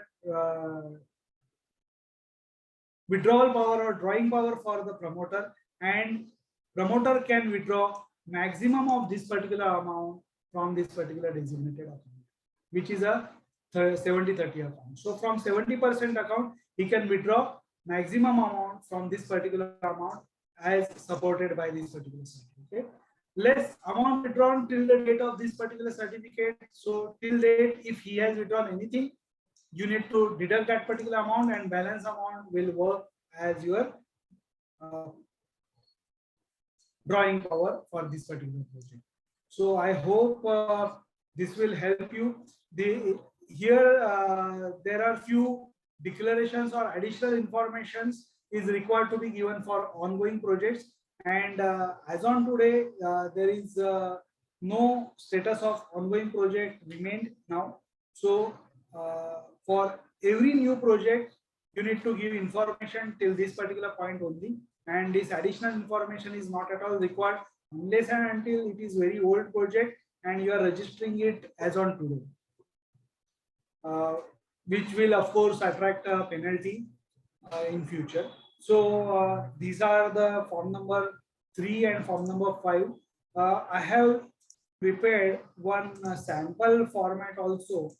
withdrawal power or drawing power for the promoter, and promoter can withdraw maximum of this particular amount from this particular designated account. which is a 70/30 account. So from 70% account, he can withdraw maximum amount from this particular amount as supported by this particular certificate. Less amount withdrawn till the date of this particular certificate. So till date, if he has withdrawn anything, you need to deduct that particular amount, and balance amount will work as your drawing power for this particular project. So I hope this will help you. Here there are few declarations or additional informations is required to be given for ongoing projects, and as on today there is no status of ongoing project remained now. So for every new project you need to give information till this particular point only, and this additional information is not at all required unless and until it is very old project and you are registering it as on today, which will of course attract a penalty in future. So these are the form number 3 and form number 5. I have prepared one sample format also.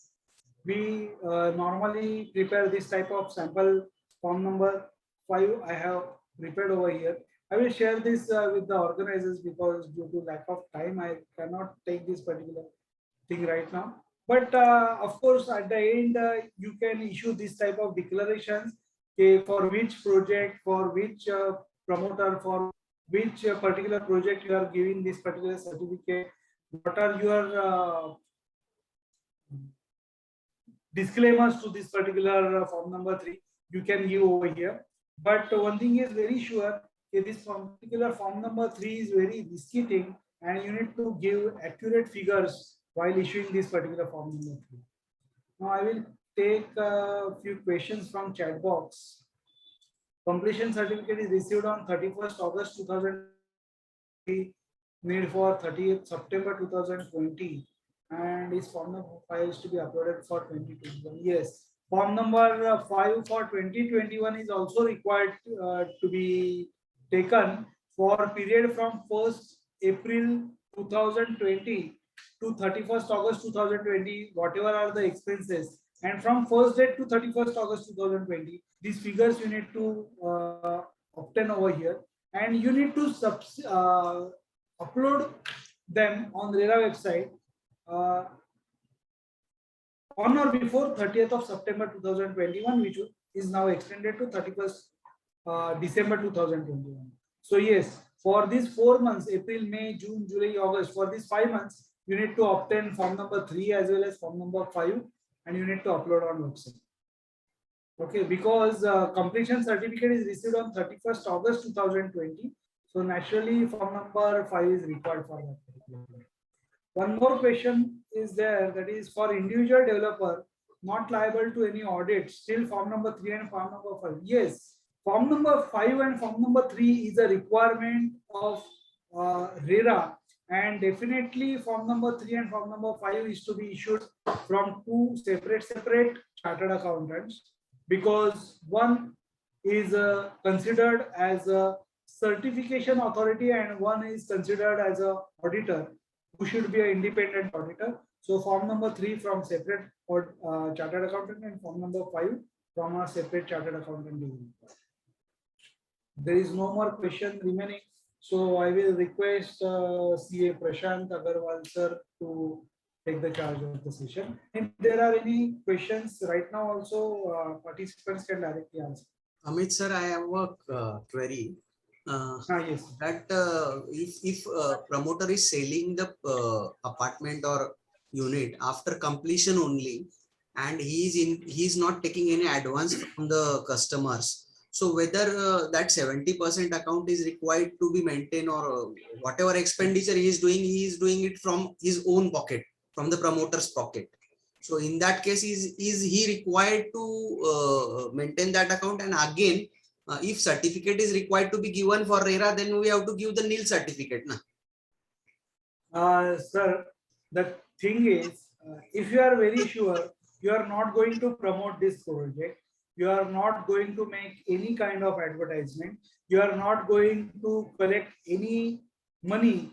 We normally prepare this type of sample form number 5. I have prepared over here. I will share this with the organizers because due to lack of time, I cannot take this particular thing right now. But of course, at the end, you can issue this type of declarations for which project, for which promoter, for which particular project you are giving this particular certificate. What are your disclaimers to this particular form number 3? You can give over here. But one thing is very sure, this particular form number 3 is very risky thing, and you need to give accurate figures while issuing this particular form number 3. Now I will take a few questions from chat box. Completion certificate is received on 31st August 2020, made for 30th September 2020, and is form number 5 is to be uploaded for 2021. Yes, form number 5 for 2021 is also required to be taken for period from 1st April 2020 to 31st August 2020, whatever are the expenses, and from 1st date to 31st August 2020, these figures you need to obtain over here, and you need to upload them on RERA website on or before 30th of September 2021, which is now extended to 31st December 2021. So yes, for these 4 months, April, May, June, July, August, for these 5 months, you need to obtain form number 3 as well as form number 5, and you need to upload on website. Okay, because completion certificate is received on 31st August 2020. So naturally, form number 5 is required for that. One more question is there, that is for individual developer not liable to any audit, still form number 3 and form number 5. Yes, form number 5 and form number 3 is a requirement of RERA, and definitely form number 3 and form number 5 is to be issued from 2 separate chartered accountants, because one is considered as a certification authority and one is considered as a auditor who should be an independent auditor. So form number 3 from separate chartered accountant and form number 5 from a separate chartered accountant. There is no more question remaining. So I will request CA Prashant Agarwal sir to take the charge of the session. If there are any questions right now also, participants can directly answer. Amit sir, I have a query. Yes. That if promoter is selling the apartment or unit after completion only, and he's not taking any advance from the customers, so whether that 70% account is required to be maintained, or whatever expenditure he is doing it from his own pocket, from the promoter's pocket. So in that case, is he required to maintain that account? And again, if certificate is required to be given for RERA, then we have to give the nil certificate, na? Sir, the thing is, if you are very sure you are not going to promote this project, you are not going to make any kind of advertisement, you are not going to collect any money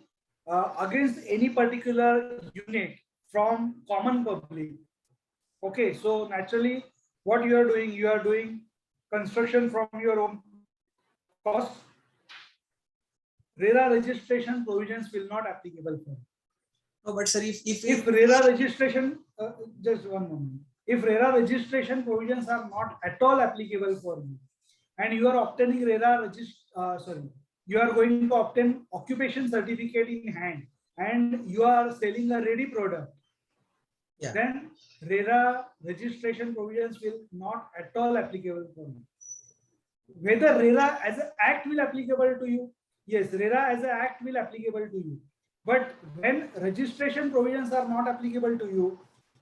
against any particular unit from common public, Okay, so naturally, what you are doing construction from your own cost. RERA registration provisions will not applicable for you. No, but sir, If RERA registration, just one moment. If RERA registration provisions are not at all applicable for you, and you are obtaining you are going to obtain occupation certificate in hand, and you are selling a ready product, Yeah. then RERA registration provisions will not at all applicable for you. Whether RERA as an act will applicable to you, yes, RERA as an act will applicable to you. But when registration provisions are not applicable to you,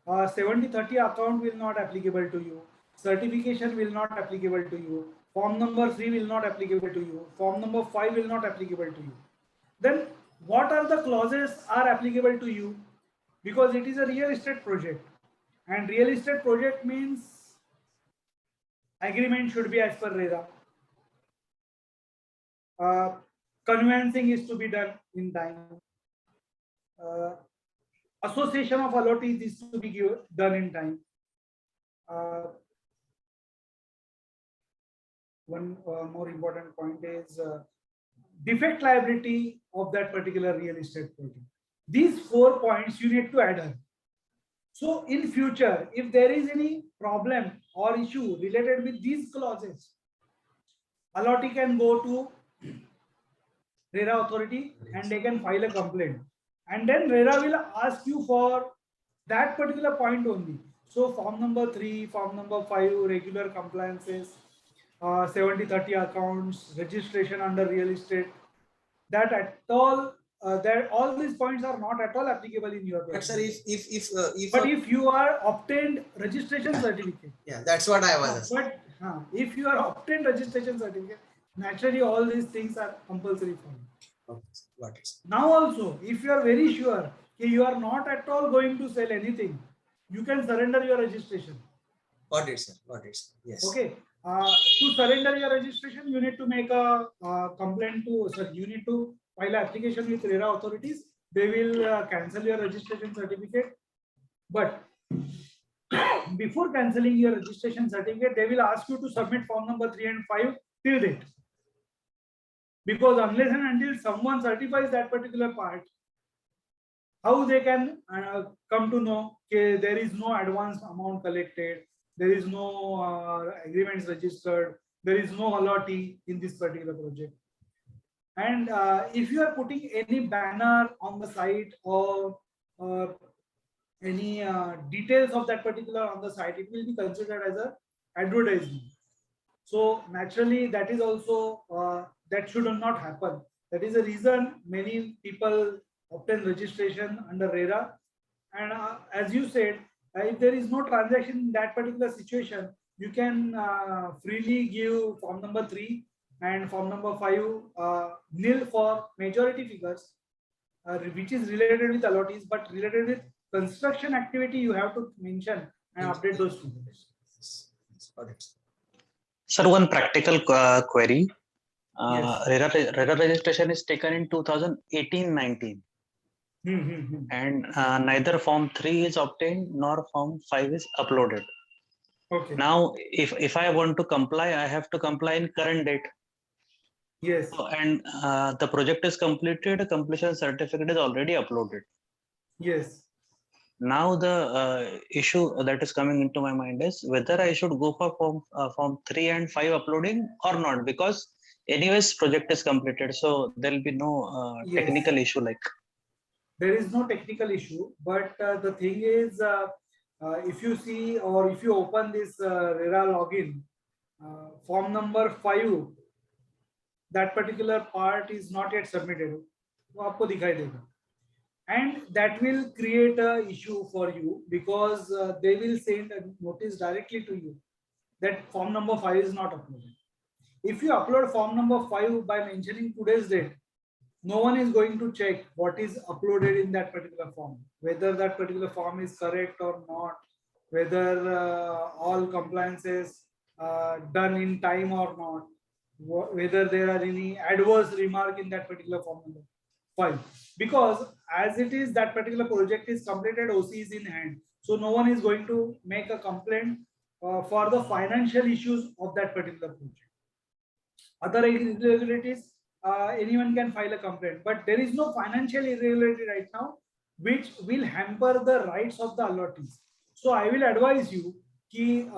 70/30 account will not applicable to you, certification will not applicable to you, form number 3 will not applicable to you, form number 5 will not applicable to you. Then what are the clauses are applicable to you? Because it is a real estate project, and real estate project means agreement should be as per RERA. Conveyancing is to be done in time. Association of allottees is to be done in time. One more important point is defect liability of that particular real estate project. These 4 points you need to adhere. So in future, if there is any problem or issue related with these clauses, allottee can go to RERA authority and they can file a complaint, and then RERA will ask you for that particular point only. So form number 3, form number 5, regular compliances, 70/30 accounts, registration under real estate, that at all that all these points are not at all applicable in your But project. sir, But if you are obtained registration certificate, yeah, that's what I was asking. but if you are obtained registration certificate, naturally all these things are compulsory for you. Okay, got it. Now also, if you are very sure that you are not at all going to sell anything, you can surrender your registration. Got it, sir. Got it, sir. Yes. Okay. To surrender your registration, you need to make a complaint to, sir, you need to file an application with RERA authorities. They will cancel your registration certificate. But before cancelling your registration certificate, they will ask you to submit form number 3 and 5 till date. Because unless and until someone certifies that particular part, how they can come to know that there is no advance amount collected, there is no agreements registered, there is no allottee in this particular project. And if you are putting any banner on the site or any details of that particular on the site, it will be considered as a advertisement. So naturally, that is also that should not happen. That is the reason many people obtain registration under RERA. And as you said, if there is no transaction in that particular situation, you can freely give form number 3 and form number 5 nil for majority figures, which is related with allottees, but related with construction activity, you have to mention and update those figures. Got it. Sir, one practical query. Yes. RERA registration is taken in 2018-19, and neither Form 3 is obtained nor Form 5 is uploaded. Okay. Now, if I want to comply, I have to comply in current date. Yes. So, and the project is completed, a completion certificate is already uploaded. Yes. Now the issue that is coming into my mind is whether I should go for form 3 and 5 uploading or not, because anyways project is completed, so there will be no Yes. technical issue like. There is no technical issue, but the thing is, if you see or if you open this RERA login, form number 5, that particular part is not yet submitted. वो आपको दिखाई देगा. And that will create a issue for you, because they will send a notice directly to you that form number 5 is not uploaded. If you upload form number 5 by mentioning today's date, no one is going to check what is uploaded in that particular form, whether that particular form is correct or not, whether all compliances done in time or not, whether there are any adverse remark in that particular form number 5. Because as it is, that particular project is completed, OC is in hand. So no one is going to make a complaint for the financial issues of that particular project. Other irregularities, anyone can file a complaint, but there is no financial irregularity right now which will hamper the rights of the allottees. So I will advise you ki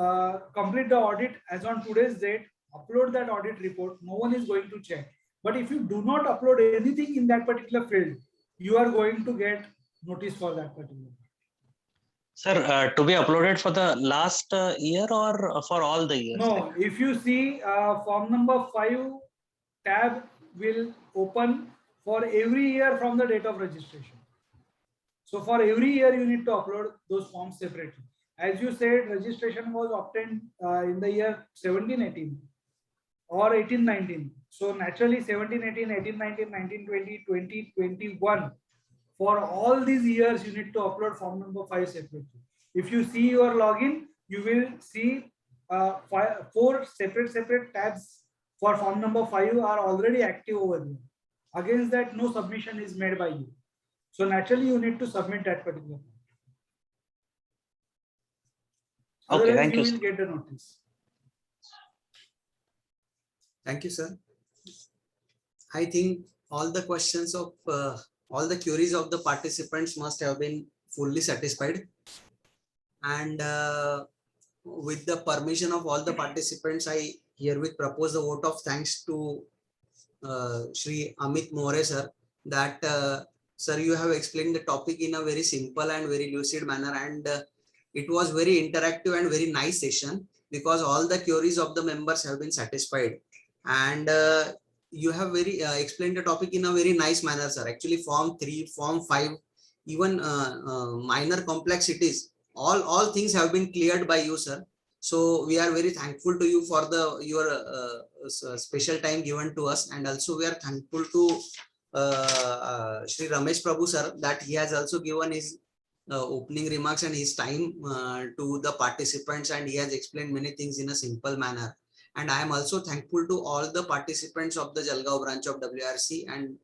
complete the audit as on today's date, upload that audit report. No one is going to check. But if you do not upload anything in that particular field, you are going to get notice for that particular. Sir, to be uploaded for the last year or for all the years? No, if you see form number 5 tab will open for every year from the date of registration. So for every year you need to upload those forms separately. As you said, registration was obtained in the year 17-18 or 18-19. So naturally 17-18, 18-19, 19-20, 20-21. For all these years, you need to upload form number 5 separately. If you see your login, you will see 4 separate tabs for form number 5 are already active over there. Against that, no submission is made by you. So naturally, you need to submit that particular. Okay, Otherwise, thank you, you sir. will get the notice. Thank you, sir. I think all the questions of all the queries of the participants must have been fully satisfied. And with the permission of all the participants, I herewith propose a vote of thanks to Shri Amit More sir, that sir, you have explained the topic in a very simple and very lucid manner, and it was very interactive and very nice session because all the queries of the members have been satisfied, and you have very explained the topic in a very nice manner, sir. Actually, form 3, form 5, even minor complexities, all things have been cleared by you, sir. So we are very thankful to you for your special time given to us, and also we are thankful to Shri Ramesh Prabhu sir, that he has also given his opening remarks and his time to the participants, and he has explained many things in a simple manner. And I am also thankful to all the participants of the Jalgaon branch of WRC and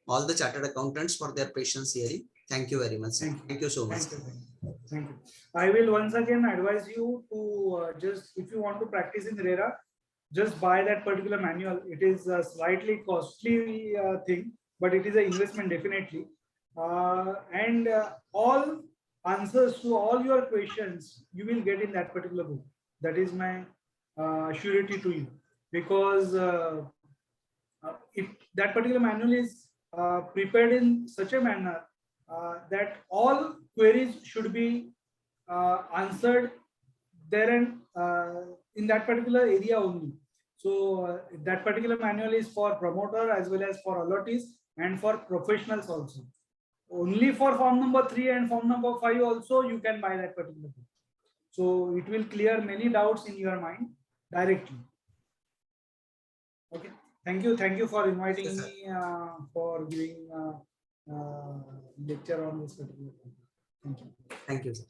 all the chartered accountants for their patience hearing. Thank you very much, sir. Thank you so much. Thank you. I will once again advise you to just, if you want to practice in RERA, just buy that particular manual. It is a slightly costly thing, but it is an investment definitely. And all answers to all your questions you will get in that particular book. That is my surety to you, because that particular manual is prepared in such a manner that all queries should be answered there and in that particular area only. So that particular manual is for promoter as well as for allottees and for professionals also. Only for form number 3 and form number 5 also you can buy that particular book. So it will clear many doubts in your mind directly. Okay. Thank you for inviting me for giving lecture on this particular topic. Thank you. Thank you, sir.